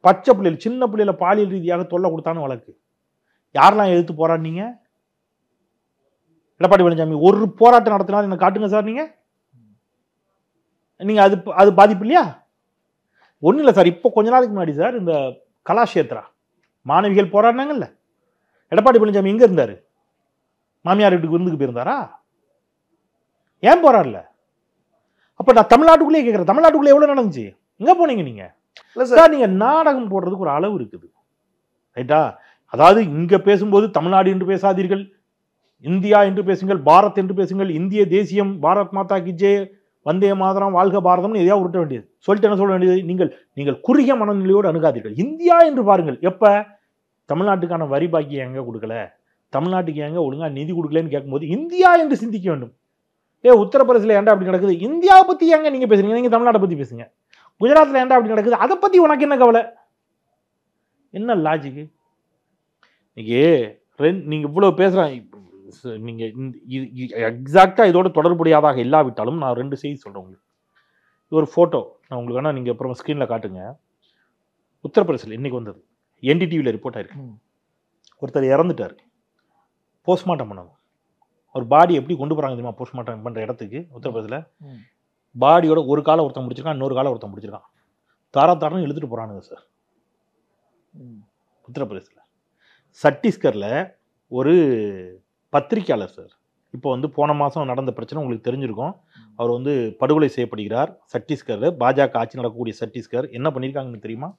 பச்சை பிள்ளைகள் சின்ன பிள்ளைல பாலியல் ரீதியாக தொல்லை கொடுத்தான்னு வழக்கு. யாரெல்லாம் எதிர்த்து போராடினீங்க? எடப்பாடி பழனிசாமி ஒரு போராட்டம் நடத்தினாலும் என்ன காட்டுங்க சார். நீங்க அது பாதிப்பு இல்லையா? ஒன்றும் இல்லை சார். இப்போ கொஞ்ச நாளைக்கு முன்னாடி சார் இந்த கலாஷேத்ரா மாணவிகள் போராடினாங்கல்ல, எடப்பாடி பழனிசாமி எங்க இருந்தாரு? மாமியார் வீட்டுக்கு விருந்துக்கு போயிருந்தாரா? ஏன் போராடல? அப்ப நான் தமிழ்நாட்டுக்குள்ளேயே கேட்கிறேன், தமிழ்நாட்டுக்குள்ளே எவ்வளவு நடந்துச்சு? எங்க போனீங்க நீங்க? சார், நீங்க நாடகம் போடுறதுக்கு ஒரு அளவு இருக்குது. ரைட்டா? அதாவது இங்க பேசும்போது தமிழ்நாடு என்று பேசாதீர்கள், இந்தியா என்று பேசுங்கள், பாரத் என்று பேசுங்கள், இந்திய தேசியம், பாரத் மாதா கி ஜெய், வந்தே மாதரம், வாழ்க பாரதம்னு எதையா உருட்ட வேண்டியது. சொல்லிட்டு என்ன சொல்ல வேண்டியது? நீங்கள் குறுகிய மனநிலையோடு அணுகாதீர்கள். இந்தியா என்று பாருங்கள். எப்ப தமிழ்நாட்டுக்கான வரி பாக்கியம் எங்க கொடுக்கல, தமிழ்நாட்டுக்கு எங்க ஒழுங்கா நிதி கொடுக்கலன்னு கேட்கும்போது இந்தியா என்று சிந்திக்க வேண்டும். உத்தரப்பிரதேசில் ஏன்டா அப்படி நடக்குது? இந்தியாவை பத்தி ஏங்க நீங்க பேசுறீங்க? நீங்க தமிழ்நாட்டை பத்தி பேசுங்க. குஜராத்தில் ஏன்டா அப்படி நடக்குது? அதை பத்தி உனக்கு என்ன கவலை? என்ன லாஜிக்கு? நீங்க இவ்வளவு பேசுறாங்க. நீங்க எக்ஸாக்டா இதோட தொடர்புடையதாக இல்லாவிட்டாலும் நான் 2 செய்தி சொல்றேன் உங்களுக்கு. இது ஒரு போட்டோ நான் உங்களுக்கு வேணா நீங்க அப்புறம் ஸ்கிரீன்ல காட்டுங்க. உத்தரப்பிரதேசில் இன்னைக்கு வந்தது, என்டிடிவியில் ரிப்போர்ட் ஆயிருக்கு. ஒருத்தர் இறந்துட்டாரு, போஸ்ட்மார்ட்டம் பண்ணணும். அவர் பாடி எப்படி கொண்டு போறாங்க தெரியுமா? போஸ்ட்மார்ட்டம் பண்ற இடத்துக்கு உத்தரப்பிரதேசில் பாடியோட ஒரு காலை ஒருத்தன் முடிச்சிருக்கான், இன்னொரு காலை ஒருத்தன் முடிச்சிருக்கான். தாராதாரம் இழுத்துட்டு போகிறானுங்க சார். உத்தரப்பிரதேசில் சத்தீஸ்கரில் ஒரு பத்திரிக்கையாளர் சார், இப்போ வந்து போன மாதம் நடந்த பிரச்சனை உங்களுக்கு தெரிஞ்சிருக்கும். அவர் வந்து படுகொலை செய்யப்படுகிறார் சத்தீஸ்கரில். பாஜக ஆட்சி நடக்கக்கூடிய சத்தீஸ்கர் என்ன பண்ணியிருக்காங்கன்னு தெரியுமா?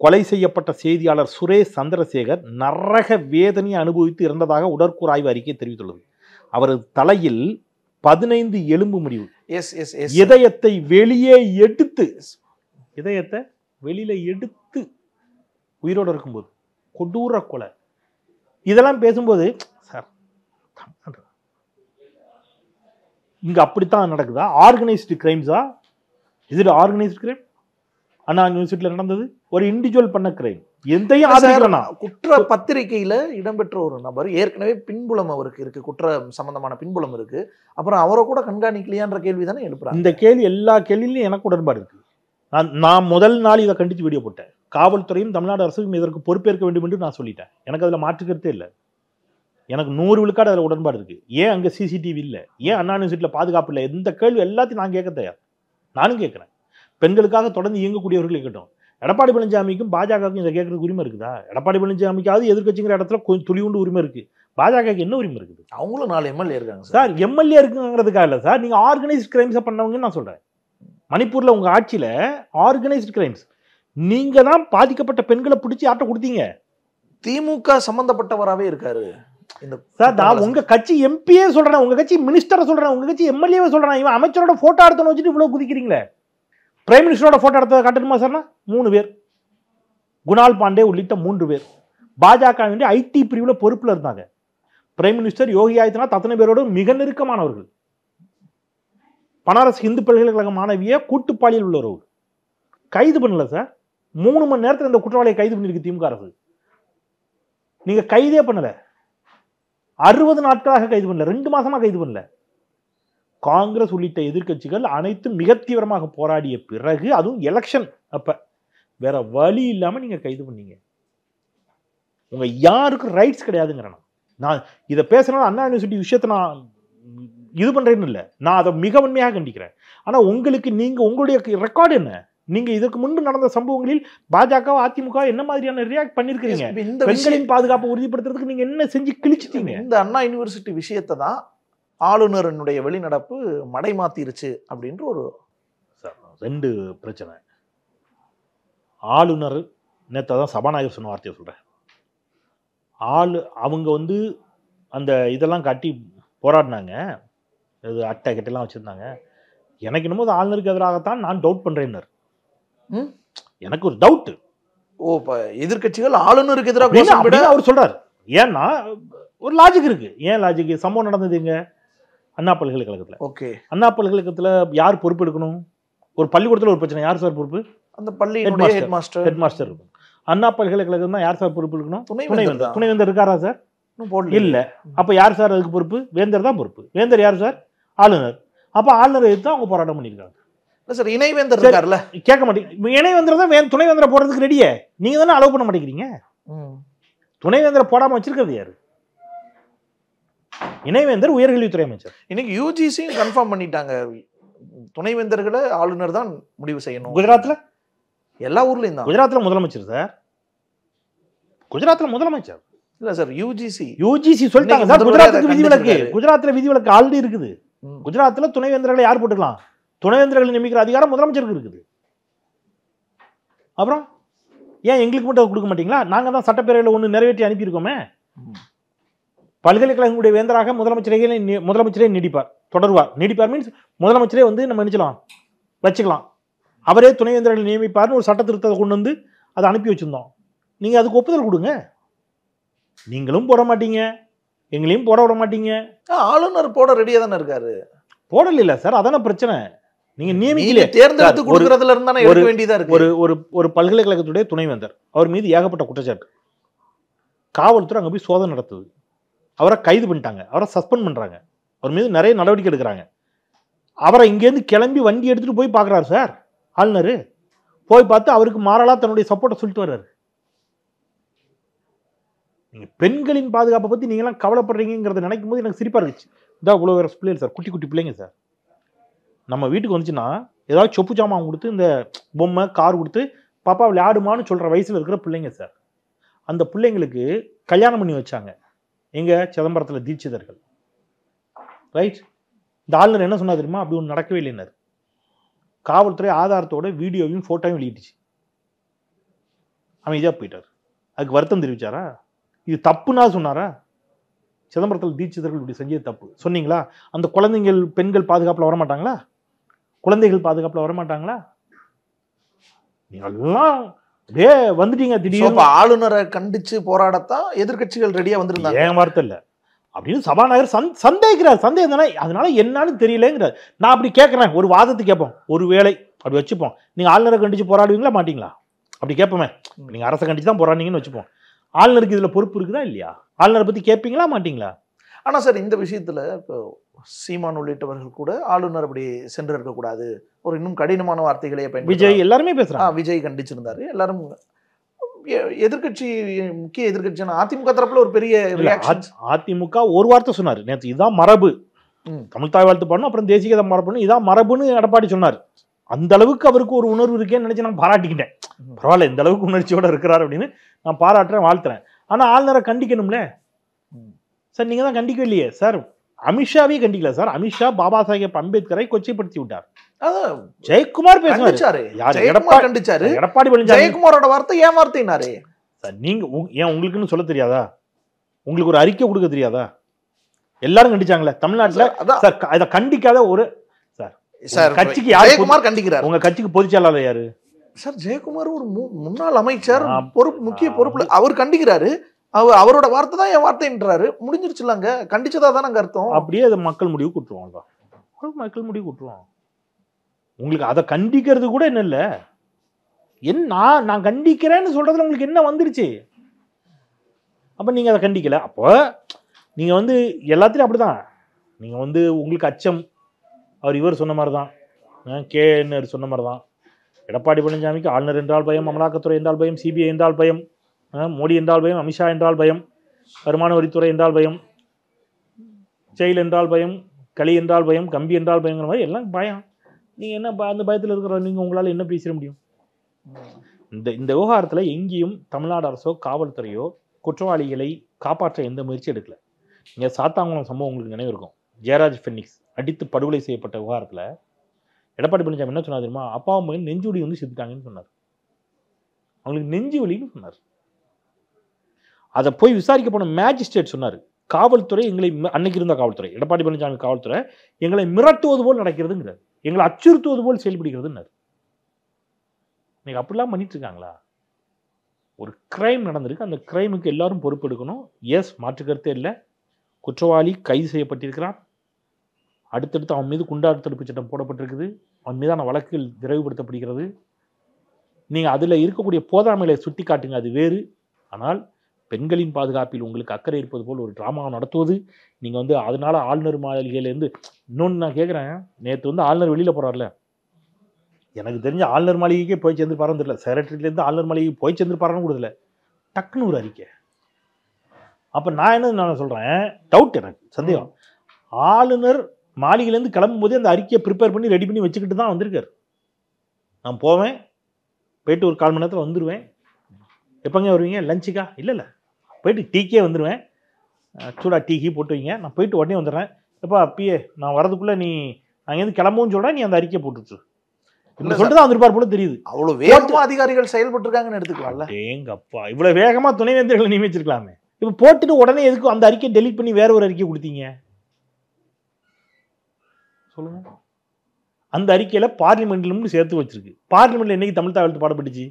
கொலை செய்யப்பட்ட செய்தியாளர் சுரேஷ் சந்திரசேகர் நரக வேதனையை அனுபவித்து இறந்ததாக உடற்கூறு ஆய்வு அறிக்கை தெரிவித்துள்ளது. அவரது தலையில் 15 எலும்பு முறிவு, இதயத்தை வெளியே எடுத்து உயிரோடு இருக்கும்போது கொடூர கொலை. இதெல்லாம் பேசும்போது சார் இங்க அப்படித்தான் நடக்குதா? ஆர்கனைஸ்டு கிரைம்ஸா? இது ஆர்கனைஸ்டு கிரைம்? அண்ணா யூனிவர்சிட்டியில் நடந்தது ஒரு இண்டிவிஜுவல் பண்ண கிரைம். எந்தையும் ஆதரிக்கலாம். குற்ற பத்திரிகையில இடம்பெற்ற ஒரு நபர் ஏற்கனவே பின்புலம் அவருக்கு இருக்கு, குற்ற சம்பந்தமான பின்புலம் இருக்கு, அப்புறம் அவரை கூட கண்காணிக்கலையான்ற கேள்வி தானே எழுப்புறாங்க. இந்த கேள்வி எல்லா கேள்வியிலும் எனக்கு உடன்பாடு இருக்கு. நான் முதல் நாள் இதை கண்டித்து வீடியோ போட்டேன். காவல்துறையும் தமிழ்நாடு அரசும் இதற்கு பொறுப்பேற்க வேண்டும் என்று நான் சொல்லிட்டேன். எனக்கு அதில் மாற்றுக்கிறதே இல்லை. எனக்கு 100 விழுக்காடு அதில் உடன்பாடு இருக்கு. ஏன் அங்கே சிசிடிவி இல்லை? ஏன் அண்ணா யூனிவர்சிட்டியில் பாதுகாப்பு இல்லை? எந்த கேள்வி எல்லாத்தையும் நான் கேட்க தயார். நானும் கேட்குறேன். பெண்களுக்காக தொடர்ந்து இயங்கக்கூடியவர்கள் இருக்கட்டும். எடப்பாடி பழனிசாமிக்கும் பாஜகவுக்கும் இதை கேட்கறதுக்கு உரிமை இருக்குதா? எடப்பாடி பழனிசாமிக்காவது எதிர்க்கட்சிங்கிற இடத்துல கொஞ்சம் துளிவுண்டு உரிமை இருக்கு. பாஜகவுக்கு என்ன உரிமை இருக்குது? அவங்களும் 4 எம்எல்ஏ இருக்காங்க சார். எம்எல்ஏ இருக்குங்கிறதுக்காக இல்லை சார், நீங்கள் ஆர்கனைஸ்ட் கிரைம்ஸை பண்ணவங்கன்னு நான் சொல்கிறேன். மணிப்பூரில் உங்கள் ஆட்சியில் ஆர்கனைஸ்டு கிரைம்ஸ், நீங்கள் தான் பாதிக்கப்பட்ட பெண்களை பிடிச்சி ஆட்ட கொடுத்தீங்க. திமுக சம்பந்தப்பட்டவராகவே இருக்காரு சார். நான் உங்கள் கட்சி எம்பியே சொல்கிறேன், உங்கள் கட்சி மினிஸ்டரை சொல்கிறேன், உங்கள் கட்சி எம்எல்ஏவே சொல்கிறேன். இவன் அமைச்சரோட ஃபோட்டோ எடுத்துன்னு வச்சுட்டு இவ்வளோ குதிக்கிறீங்களே. பிரைம் மினிஸ்டரோட ஃபோட்டோ எடுத்த காட்டணுமா சார்னா? 3 பேர், குணால் பாண்டே உள்ளிட்ட 3 பேர் பாஜக ஐடி பிரிவில் பொறுப்பில் இருந்தாங்க. பிரைம் மினிஸ்டர் யோகி ஆதித்யநாத் அத்தனை பேரோடு மிக நெருக்கமானவர்கள். பனாரஸ் இந்து பல்கலைக்கழக மாணவியை கூட்டுப்பாலியல் உள்ளவர்கள் கைது பண்ணல சார். 3 மணி நேரத்தில் இந்த குற்றவாளியை கைது பண்ணியிருக்கு திமுக அரசு. நீங்க கைதே பண்ணல. 60 நாட்களாக கைது பண்ணல, 2 மாசமா கைது பண்ணல. காங்கிரஸ் உள்ளிட்ட எதிர்க்கட்சிகள் அனைத்தும் மிக தீவிரமாக போராடிய பிறகு, அதுவும் எலெக்ஷன் அப்ப, வேற வழி இல்லாம நீங்க கைது பண்ணீங்க. உங்க யாருக்கும் ரைட்ஸ் கிடையாதுங்கிறேன். நான் இதை பேசுறேன், அண்ணா யூனிவர்சிட்டி விஷயத்தை நான் இது பண்றேன்னு இல்லை, நான் அதை மிக உண்மையாக கண்டிக்கிறேன். ஆனா உங்களுக்கு உங்களுடைய ரெக்கார்டு என்ன? நீங்க இதுக்கு முன்பு நடந்த சம்பவங்களில் பாஜக அதிமுக என்ன மாதிரியான ரியாக்ட் பண்ணிருக்கீங்க? பெண்களின் பாதுகாப்பை உறுதிப்படுத்துறதுக்கு நீங்க என்ன செஞ்சு கிழிச்சிட்டீங்க? இந்த அண்ணா யூனிவர்சிட்டி விஷயத்தை தான் ஆளுநருடைய வெளிநடப்பு மடை மாத்திருச்சு அப்படின்ற ஒரு 2 பிரச்சனை. ஆளுநர் நேற்று தான் சபாநாயகர் சொன்ன வார்த்தையை சொல்றேன். அவங்க வந்து அந்த இதெல்லாம் காட்டி போராடினாங்க, இது அட்டை கட்டெல்லாம் வச்சிருந்தாங்க. எனக்கு என்னமோ ஆளுநருக்கு எதிராகத்தான் நான் டவுட் பண்றேன். எனக்கு ஒரு டவுட். எதிர்கட்சிகள் ஆளுநருக்கு எதிராக அவர் சொல்றாரு. ஏன்னா ஒரு லாஜிக் இருக்கு. ஏன் லாஜிக்? சம்பவம் நடந்தது எங்க? அண்ணா பல்கலைக்கழகத்துல. ஓகே, அண்ணா அண்ணா பல்கலைக்கழகத்துல யார் பொறுப்பு எடுக்கணும்? ஒரு பள்ளிக்கூடத்துல ஒரு பிரச்சனை, யார் சார் பொறுப்பு? அந்த பள்ளி ஹெட் மாஸ்டர் இருக்கும். அண்ணா பல்கலைக்கழகம் தான் யார் சார் பொறுப்பு எடுக்கணும்? துணைவேந்தர். துணைவேந்தர் இருக்காரா சார்? இல்ல. அப்ப யார் சார் அதுக்கு பொறுப்பு? வேந்தர் தான் பொறுப்பு. வேந்தர் யார் சார்? ஆளுநர். அப்ப ஆளுநர் எடுத்து அவங்க போராட்டம் பண்ணிருக்காங்க. சார் இணைவேந்தர் இருக்கார்ல, கேட்க மாட்டேங்க. இணைவேந்தர் தான் துணைவேந்தரை போடுறதுக்கு ரெடியே. நீங்க தானே அலோவ் பண்ண மாட்டேங்கிறீங்க. துணைவேந்தரை போடாம வச்சிருக்கிறது யாரு? இணைவேந்தர் உயர்கல்வித்துறை அமைச்சர். இன்னைக்கு யூஜிசி கன்ஃபார்ம் பண்ணிட்டாங்க, துணைவேந்தர்களை ஆளுநர் தான் முடிவு செய்யணும். குஜராத்ல எல்லா ஊர்லயும் தான். குஜராத்ல முதலமைச்சர் சார். குஜராத்ல முதலமைச்சர் இல்ல சார், யூஜிசி சொல்லிட்டாங்க சார். குஜராத்துக்கு விதிவிலக்கு, குஜராத்ல விதிவிலக்கு ஆல்ரெடி இருக்குது. குஜராத்ல துணைவேந்தர்களை யார் போட்டுக்கலாம்? துணைவேந்தர்களை நியமிக்கிற அதிகாரம் முதலமைச்சருக்கு இருக்குது. அப்புறம் ஏன் எங்களுக்கு மட்டும் கொடுக்க மாட்டீங்களா? நாங்க தான் சட்டப்பேரவையில் ஒன்று நிறைவேற்றி அனுப்பியிருக்கோமே. பல்கலைக்கழகங்களுடைய வேந்தராக முதலமைச்சரே நீடிப்பார், தொடர்வார். நீடிப்பார் மீன்ஸ் முதலமைச்சரே வந்து நம்ம நினைச்சலாம் வச்சுக்கலாம். அவரே துணைவேந்தர்களை நியமிப்பார்னு ஒரு சட்ட திருத்தத்தை கொண்டு வந்து அதை அனுப்பி வச்சிருந்தோம். நீங்க அதுக்கு ஒப்புதல் கொடுங்க. நீங்களும் போட மாட்டீங்க, எங்களையும் போட விட மாட்டீங்க. ஆளுநர் போட ரெடியா தானே இருக்காரு. போடல இல்ல சார், அதான பிரச்சனை. நீங்க நியமிக்கல, தேர்ந்தெடுத்து கொடுக்கறதுல இருந்தானே எடுக்க வேண்டியதா இருக்கு. ஒரு பல்கலைக்கழகத்துடைய துணைவேந்தர், அவர் மீது ஏகப்பட்ட குற்றச்சாட்டு. காவல்துறை அங்க போய் சோதனை நடத்துது. அவரை கைது பண்ணிட்டாங்க, அவரை சஸ்பெண்ட் பண்றாங்க, அவர் மீது நிறைய நடவடிக்கை எடுக்கிறாங்க. அவரை இங்கேருந்து கிளம்பி வண்டி எடுத்துட்டு போய் பார்க்குறாரு சார் ஆளுநர். போய் பார்த்து அவருக்கு மாறலா தன்னுடைய சப்போர்ட்டை சொல்லிட்டு வர்றாரு. நீங்க பெண்களின் பாதுகாப்பை பத்தி நீங்களாம் கவலைப்படுறீங்கிறத நினைக்கும் போது எனக்கு சிரிப்பா இருந்துச்சு. இதான் இவ்வளோ பிள்ளைகள் சார், குட்டி குட்டி பிள்ளைங்க சார். நம்ம வீட்டுக்கு வந்துச்சுன்னா ஏதாவது சொப்பு சாமான் கொடுத்து இந்த பொம்மை கார் கொடுத்து பாப்பா விளையாடுமான்னு சொல்கிற வயசில் இருக்கிற பிள்ளைங்க சார். அந்த பிள்ளைங்களுக்கு கல்யாணம் பண்ணி வச்சாங்க எங்க சிதம்பரத்தில் தீட்சிதர்கள். ரைட். இந்த ஆளுநர் என்ன சொன்னா தெரியுமா? அப்படி ஒன்று நடக்கவே இல்லைன்னாரு. காவல்துறை ஆதாரத்தோட வீடியோவையும் ஃபோட்டோவையும் வெளியிட்டுச்சு. அமைதியாக போயிட்டார். அதுக்கு வருத்தம் தெரிவிச்சாரா? இது தப்புன்னா சொன்னாரா? சிதம்பரத்தில் தீட்சிதர்கள் இப்படி செஞ்சது தப்பு சொன்னீங்களா? அந்த குழந்தைகள் பெண்கள் பாதுகாப்பில் வரமாட்டாங்களா? குழந்தைகள் பாதுகாப்பில் வரமாட்டாங்களா? நீங்கள்லாம் அப்படியே வந்துட்டீங்க திடீர்னு. ஆளுநரை கண்டிச்சு போராடத்தான் எதிர்கட்சிகள் ரெடியா வந்திருந்தாங்க. ஏன் வார்த்தை இல்லை அப்படின்னு சபாநாயகர் சந்தேகிக்கிறார். சந்தேகம் தானே, அதனால என்னன்னு தெரியலங்கிறார். நான் அப்படி கேட்குறேன், ஒரு வாதத்துக்கு கேட்போம், ஒரு வேளை அப்படி வச்சுப்போம். நீங்கள் ஆளுநரை கண்டிச்சு போராடுவீங்களா மாட்டீங்களா? அப்படி கேட்போமே. நீங்கள் அரசை கண்டிச்சு தான் போராடினீங்கன்னு வச்சுப்போம். ஆளுநருக்கு இதில் பொறுப்பு இருக்குதா இல்லையா? ஆளுநரை பற்றி கேட்பீங்களா மாட்டீங்களா? ஆனால் சார் இந்த விஷயத்தில் இப்போ சீமான் உள்ளிட்டவர்கள் கூட ஆளுநர் அப்படி சென்று இருக்கக்கூடாது, ஒரு இன்னும் கடினமான வார்த்தைகளையே பயன்படுத்தி விஜய் எல்லாருமே பேசுகிறாங்க. விஜய் கண்டிச்சிருந்தாரு. எல்லாரும் எதிர்கட்சி, முக்கிய எதிர்கட்சியான அதிமுக தரப்புல ஒரு பெரிய ரியாக்ஷன். அதிமுக ஒரு வார்த்தை சொன்னார் நேற்று, இதுதான் மரபு, தமிழ் தாய் வாழ்த்து பண்ணணும், அப்புறம் தேசிய கீதம் மரபு, இதான் மரபுன்னு எடப்பாடி சொன்னார். அந்த அளவுக்கு அவருக்கு ஒரு உணர்வு இருக்கேன்னு நினைச்சு நான் பாராட்டிக்கிட்டேன். பரவாயில்ல, இந்த அளவுக்கு உணர்ச்சியோட இருக்கிறார் அப்படின்னு நான் பாராட்டுறேன், வாழ்த்துறேன். ஆனா ஆளுநரை கண்டிக்கணும்ல சார். நீங்க தான் கண்டிக்கவே இல்லையே சார். அமித்ஷாவே கண்டிக்கல சார். அமித்ஷா பாபா சாஹேப் அம்பேத்கரை கொச்சைப்படுத்தி விட்டார். ஜெயக்குமார் பேசினாரு. எடப்பாடி பழனிசாமி ஜெயக்குமாரோட வார்த்தை ஏன் வார்த்தைனாரு சார்? நீங்க ஏன் உங்களுக்குன்னு சொல்ல தெரியாதா? உங்களுக்கு ஒரு அறிக்கை கொடுக்க தெரியாதா? எல்லாரும் கண்டிச்சாங்களே தமிழ்நாட்டுல சார். இதை கண்டிக்காத ஒரு சார் கட்சிக்கு ஜெயக்குமார் கண்டிக்கிறார். உங்க கட்சிக்கு பொதுச் செயலாளர் யாரு சார்? ஜெயக்குமார் ஒரு முன்னாள் அமைச்சர், பொறுப்பு, முக்கிய பொறுப்புல அவர் கண்டிக்கிறாரு. அவரோட வார்த்தை தான் என் வார்த்தைன்றாரு. முடிஞ்சிருச்சுலாங்க, கண்டிச்சதா தானே அர்த்தம். அப்படியே அதை மக்கள் முடிவு கூட்டுருவாங்க. மக்கள் முடிவு கூட்டுருவாங்க. உங்களுக்கு அதை கண்டிக்கிறது கூட என்ன இல்லை. நான் கண்டிக்கிறேன்னு சொல்றதுல உங்களுக்கு என்ன வந்துருச்சு? அப்ப நீங்க அதை கண்டிக்கல. அப்போ நீங்க எல்லாத்திலையும் அப்படிதான். நீங்க உங்களுக்கு அச்சம். இவர் சொன்ன மாதிரி தான், கேஎன்ஆர் சொன்ன மாதிரி தான். எடப்பாடி பழனிசாமிக்கு ஆளுநர் என்றால் பயம், அமலாக்கத்துறை என்றால் பயம், சிபிஐ என்றால் பயம், மோடி என்றால் பயம், அமித்ஷா என்றால் பயம், வருமான வரித்துறை என்றால் பயம், செயல் என்றால் பயம், களி என்றால் பயம், கம்பி என்றால் பயங்கிற மாதிரி எல்லாம் பயம். நீங்கள் என்ன அந்த பயத்தில் இருக்கிற நீங்கள் உங்களால் என்ன பேசிட முடியும்? இந்த விவகாரத்தில் எங்கேயும் தமிழ்நாடு அரசோ காவல்துறையோ குற்றவாளிகளை காப்பாற்ற எந்த முயற்சி எடுக்கல. இங்கே சாத்தாங்குளம் சம்பவம் உங்களுக்கு நினைவு இருக்கும். ஜெயராஜ் ஃபெனிக்ஸ் அடித்து படுகொலை செய்யப்பட்ட விவகாரத்தில் எடப்பாடி பழனிசாமி என்ன சொன்னார் தெரியுமா? அப்பா அம்மா நெஞ்சுவலி செத்துட்டாங்கன்னு சொன்னார். அவங்களுக்கு நெஞ்சு வலின்னு சொன்னார். அதை போய் விசாரிக்க போன மேஜிஸ்ட்ரேட் சொன்னார், காவல்துறை எங்களை, அன்னைக்கு இருந்த காவல்துறை, எடப்பாடி பழனிசாமி காவல்துறை எங்களை மிரட்டுவது போல் நடக்கிறதுங்கிறார், எங்களை அச்சுறுத்துவது போல் செயல்படுகிறதுன்னார். இன்னைக்கு அப்படிலாம் பண்ணிட்டு இருக்காங்களா? ஒரு கிரைம் நடந்திருக்கு, அந்த கிரைமுக்கு எல்லாரும் பொறுப்பெடுக்கணும். எஸ், மாற்று கருத்தே இல்லை. குற்றவாளி கைது செய்யப்பட்டிருக்கிறான். அடுத்தடுத்து அவன் மீது குண்டார் தடுப்பு சட்டம் போடப்பட்டிருக்குது. அவன் மீதான வழக்குகள் விரைவுபடுத்தப்படுகிறது. நீங்கள் அதில் இருக்கக்கூடிய போதாமைகளை சுட்டி காட்டுங்க, அது வேறு. ஆனால் பெண்களின் பாதுகாப்பில் உங்களுக்கு அக்கறை இருப்பது போல் ஒரு ட்ராமாவை நடத்துவது, நீங்கள் அதனால ஆளுநர் மாளிகையிலேருந்து இன்னொன்று நான் கேட்குறேன். நேற்று ஆளுநர் வெளியில் போகிறார்ல, எனக்கு தெரிஞ்ச ஆளுநர் மாளிகைக்கே போய் சேர்ந்துருப்பாருன்னு தெரியல. செக்ரட்டரியிலேருந்து ஆளுநர் மாளிகைக்கு போய் சேர்ந்துருப்பாருன்னு கூட இல்லை, டக்குன்னு ஒரு அறிக்கை. அப்போ நான் சொல்கிறேன், டவுட், எனக்கு சந்தேகம். ஆளுநர் மாளிகையிலேருந்து கிளம்பும்போதே அந்த அறிக்கையை ப்ரிப்பேர் பண்ணி ரெடி பண்ணி வச்சுக்கிட்டு தான் வந்திருக்கார். நான் போவேன், போயிட்டு ஒரு 1/4 மணி நேரத்தில் வந்துடுவேன். எப்போங்க வருவீங்க? லஞ்சுக்கா? இல்லை, போயிட்டு டீக்கே வந்துடுவேன். சூடாக டீக்கி போட்டு வைங்க, நான் போயிட்டு உடனே வந்துடுறேன். எப்போ அப்பயே நான் வரதுக்குள்ளே நீ அங்கேருந்து கிளம்புன்னு சொல்கிறேன், நீ அந்த அறிக்கையை போட்டுச்சு சொல்லிட்டு தான் வந்திருப்பார் போல தெரியுது. அவ்வளோ வேகமாக அதிகாரிகள் செயல்பட்டு இருக்காங்கன்னு எடுத்துக்கலாம்ல. எங்கப்பா, இவ்வளோ வேகமாக துணைவேந்தர்களை நியமிச்சிருக்கலாமே. இப்போ போட்டுட்டு உடனே எதுக்கு அந்த அறிக்கையை டெலீட் பண்ணி வேற ஒரு அறிக்கை கொடுத்தீங்க சொல்லுங்க? அந்த அறிக்கையில் பார்லிமெண்ட்லும் சேர்த்து வச்சிருக்கு. பார்லிமெண்ட்ல என்னைக்கு தமிழ் தாழ்த்து பாடப்பட்டுச்சு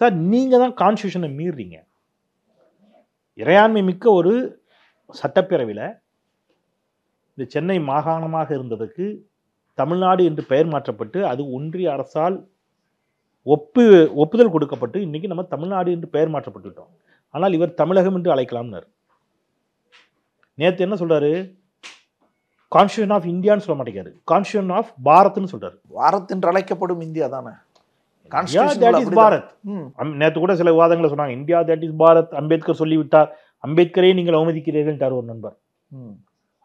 சார்? நீங்க தான் கான்ஸ்டியூஷனை மீறீங்க. இறையாண்மை மிக்க ஒரு சட்டப்பேரவையில் இந்த சென்னை மாகாணமாக இருந்ததுக்கு தமிழ்நாடு என்று பெயர் மாற்றப்பட்டு அது ஒன்றிய அரசால் ஒப்புதல் கொடுக்கப்பட்டு இன்னைக்கு நம்ம தமிழ்நாடு என்று பெயர் மாற்றப்பட்டுவிட்டோம். ஆனால் இவர் தமிழகம் என்று அழைக்கலாம்னார். நேற்று என்ன சொல்றாரு? கான்ஸ்டியூஷன் ஆஃப் இந்தியான்னு சொல்ல மாட்டேங்காரு, கான்ஸ்டியூஷன் ஆஃப் பாரத்னு சொல்றாரு. பாரத் என்று அழைக்கப்படும் இந்தியா தானே பாரத். நேற்று கூட சில விவாதங்களை சொன்னாங்க, India that is Bharat, Ambedkar சொல்லிவிட்டார், அம்பேத்கரே நீங்கள் அவமதிக்கிறீர்கள் ஒரு நண்பர்.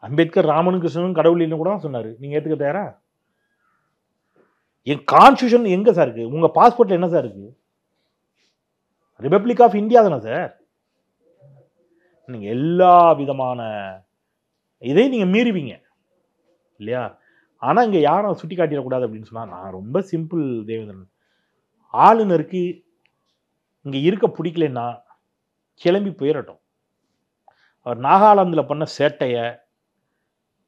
அம்பேத்கர் ராமனும் கிருஷ்ணனும் கடவுள் இல்லைன்னு கூட சொன்னார். நீங்கள் ஏற்றுக்க தயாரா? என் கான்ஸ்டியூஷன் எங்கே சார் இருக்குது? உங்கள் பாஸ்போர்ட்டில் என்ன சார் இருக்குது? ரிபப்ளிக் ஆஃப் இந்தியா தானே சார். நீங்கள் எல்லா விதமான இதையும் நீங்கள் மீறுவீங்க இல்லையா? ஆனால் இங்கே யாரும் சுட்டி காட்டிடக்கூடாது அப்படின்னு சொன்னால், நான் ரொம்ப சிம்பிள் தேவேந்திரன். ஆளுநருக்கு இங்கே இருக்க பிடிக்கலன்னா கிளம்பி போயிடட்டும். அவர் நாகாலாந்தில் பண்ண சேட்டையை,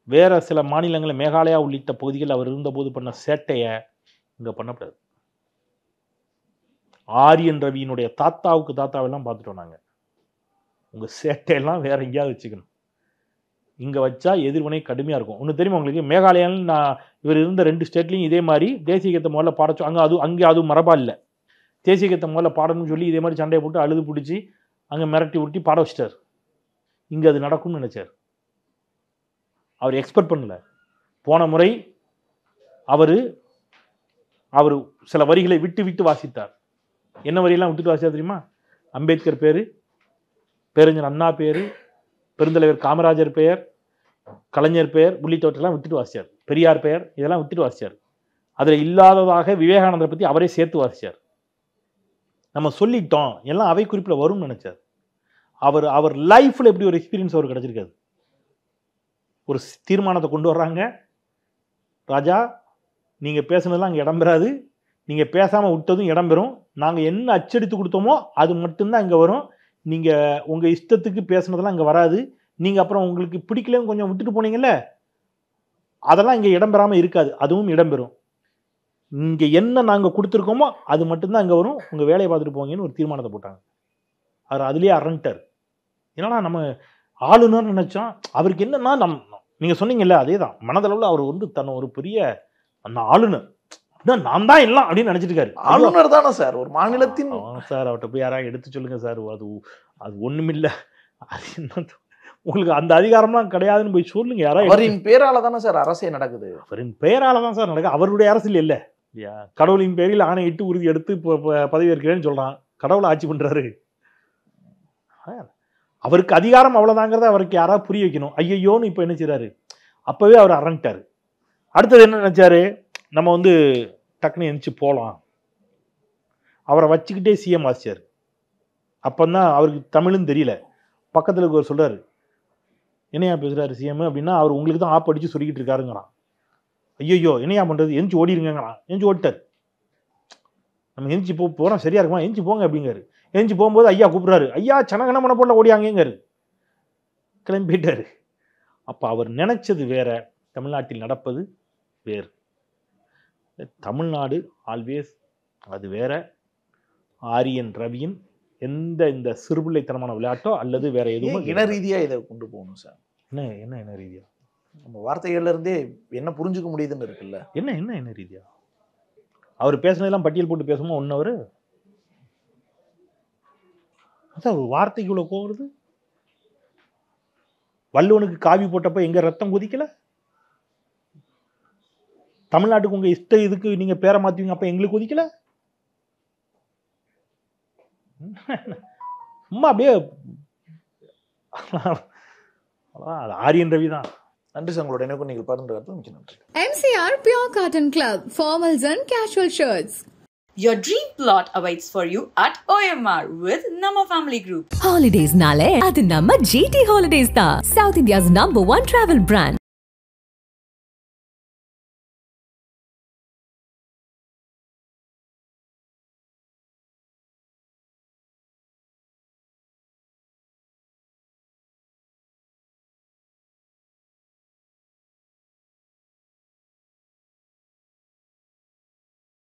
வேறு சில மாநிலங்களில் மேகாலயா உள்ளிட்ட பகுதிகளில் அவர் இருந்தபோது பண்ண சேட்டையை இங்கே பண்ணக்கூடாது. ஆரியன் ரவியினுடைய தாத்தாவெல்லாம் பார்த்துட்டோம் நாங்கள். உங்கள் சேட்டையெல்லாம் வேற எங்கேயாவது வச்சுக்கணும். இங்கே வச்சா எதிர்வினை கடுமையாக இருக்கும். ஒன்று தெரியுமா உங்களுக்கு? மேகாலயாவில் நான் இவர் இருந்த 2 ஸ்டேட்லையும் இதே மாதிரி தேசிய கீதத்தை முதல்ல பாடச்சோம். அங்கே அதுவும் மரபா இல்லை. தேசிய கீதத்தை முதல்ல பாடணும்னு சொல்லி இதே மாதிரி சண்டையை போட்டு அழுது பிடிச்சி அங்கே மிரட்டி உருட்டி பாட வச்சிட்டார். இங்கே அது நடக்கும்னு நினைச்சார். அவர் எக்ஸ்பெக்ட் பண்ணல. போன முறை அவர் சில வரிகளை விட்டு வாசித்தார். என்ன வரியெல்லாம் விட்டுட்டு வாசித்தார் தெரியுமா? அம்பேத்கர் பேர், பேரறிஞர் அண்ணா பேர், பெருந்தலைவர் காமராஜர் பெயர், கலைஞர் பெயர் உள்ளிட்டவற்றெல்லாம் விட்டுட்டு வாசித்தார். பெரியார் பெயர் இதெல்லாம் விட்டுட்டு வாசித்தார். அதில் இல்லாததாக விவேகானந்தரை பற்றி அவரே சேர்த்து வாசித்தார். நம்ம சொல்லிட்டோம் எல்லாம் அவை குறிப்பில் வரும்னு நினைச்சார். அவர் லைஃப்பில் எப்படி ஒரு எக்ஸ்பீரியன்ஸ் அவர் கிடச்சிருக்காது. ஒரு தீர்மானத்தை கொண்டு வர்றாங்க, ராஜா நீங்கள் பேசுனதெல்லாம் அங்கே இடம்பெறாது, நீங்கள் பேசாமல் விட்டதும் இடம்பெறும், நாங்கள் என்ன அச்சடித்து கொடுத்தோமோ அது மட்டும்தான் இங்கே வரும், நீங்கள் உங்கள் இஷ்டத்துக்கு பேசுனதெல்லாம் இங்கே வராது, நீங்கள் அப்புறம் உங்களுக்கு பிடிக்கலன்னு கொஞ்சம் விட்டுட்டு போனீங்கல்ல அதெல்லாம் இங்கே இடம்பெறாமல் இருக்காது, அதுவும் இடம்பெறும். இங்கே என்ன நாங்கள் கொடுத்துருக்கோமோ அது மட்டும்தான் அங்கே வரும், உங்கள் வேலையை பார்த்துட்டு போங்கன்னு ஒரு தீர்மானத்தை போட்டாங்க. அவர் அதுலேயே அரண்டார். ஏன்னா நம்ம ஆளுநர் நினச்சோம். அவருக்கு என்னன்னா நீங்கள் சொன்னீங்கல்ல அதே தான் மனதளவில் அவர் தன்னை ஒரு பெரிய அந்த ஆளுநர் நான் தான் எல்லாம் அப்படின்னு நினைச்சிட்டு இருக்காரு. ஆளுநர் தானே சார் ஒரு மாநிலத்தின்? சார் அவர்கிட்ட போய் யாராவது எடுத்து சொல்லுங்க சார், அது ஒண்ணுமில்லை, அது என்ன உங்களுக்கு அந்த அதிகாரம்லாம் கிடையாதுன்னு போய் சொல்லுங்க. யாராவது அவரின் பேரால தானே சார் அரசே நடக்குது. அவரின் பெயரால தான் சார் நடக்குது. அவருடைய அரசியல் இல்லை இல்லையா? கடவுளின் பேரில் ஆணையிட்டு உறுதி எடுத்து பதவி ஏற்கிறேன்னு சொல்றான். கடவுளை ஆட்சி பண்றாரு. அவருக்கு அதிகாரம் அவ்வளவுதாங்கிறத அவருக்கு யாராவது புரிய வைக்கணும். ஐயோன்னு இப்ப என்ன செய்யறாரு? அப்பவே அவர் அரண்டாரு. அடுத்தது என்ன நினைச்சாரு? நம்ம டக்குன்னு எழுந்துச்சு போகலாம். அவரை வச்சுக்கிட்டே சிஎம் ஆச்சார். அப்பந்தான் அவருக்கு தமிழும் தெரியல. பக்கத்தில் ஒரு சொல்றாரு, என்னையா பேசுறாரு சிஎம் அப்படின்னா, அவர் உங்களுக்கு தான் ஆப் அடிச்சு சொல்லிக்கிட்டு இருக்காருங்கிறான். ஐயோ என்னையா பண்றது, எந்திச்சு ஓடிருங்கிறான். எந்திச்சு ஓடிட்டார். நம்ம எந்திச்சு போறோம் சரியா இருக்குமா, எந்திச்சு போங்க அப்படிங்காரு. எந்திச்சு போகும்போது ஐயா கூப்பிடுறாரு, ஐயா சனகன மன போல ஓடியாங்காரு. கிளம்பி போயிட்டாரு. அப்போ அவர் நினைச்சது வேற, தமிழ்நாட்டில் நடப்பது வேறு. தமிழ்நாடு ஆல்வேஸ் அது வேற. ஆரியன் ரவியின் இந்த சிறுபிள்ளைத்தனமான விளையாட்டோ அல்லது வேற எதுவும் இன ரீதியா இதை கொண்டு போகணும் சார். என்ன ரீதியா? நம்ம வார்த்தைகள்ல இருந்தே என்ன புரிஞ்சுக்க முடியுதுன்னு இருக்குல்ல. என்ன ரீதியா? அவர் பேசுனதெல்லாம் பட்டியல் போட்டு பேசுமா 1 hour? அதான் ஒரு வார்த்தைக்கு இவ்வளவு கோவருது. வள்ளுவனுக்கு காவி போட்டப்ப எங்க ரத்தம் கொதிக்கல? தமிழ்நாட்டுக்கு உங்க இஷ்ட இதுக்கு நீங்க பேரை மாத்துவீங்க, அப்ப எங்களுக்கு கொதிக்கல? சும்மா அப்படியே ஆரியன் ரவி தான். நன்றி சார், உங்களோட எனக்கு நீங்கள் பகிர்ந்து மிக்க நன்றி. MCR Pure Cotton Club, formals and casual shirts. Your dream plot awaits for you at OMR with Nama Family Group. Holidays nale adu namma GT Holidays da, South India's #1 travel brand.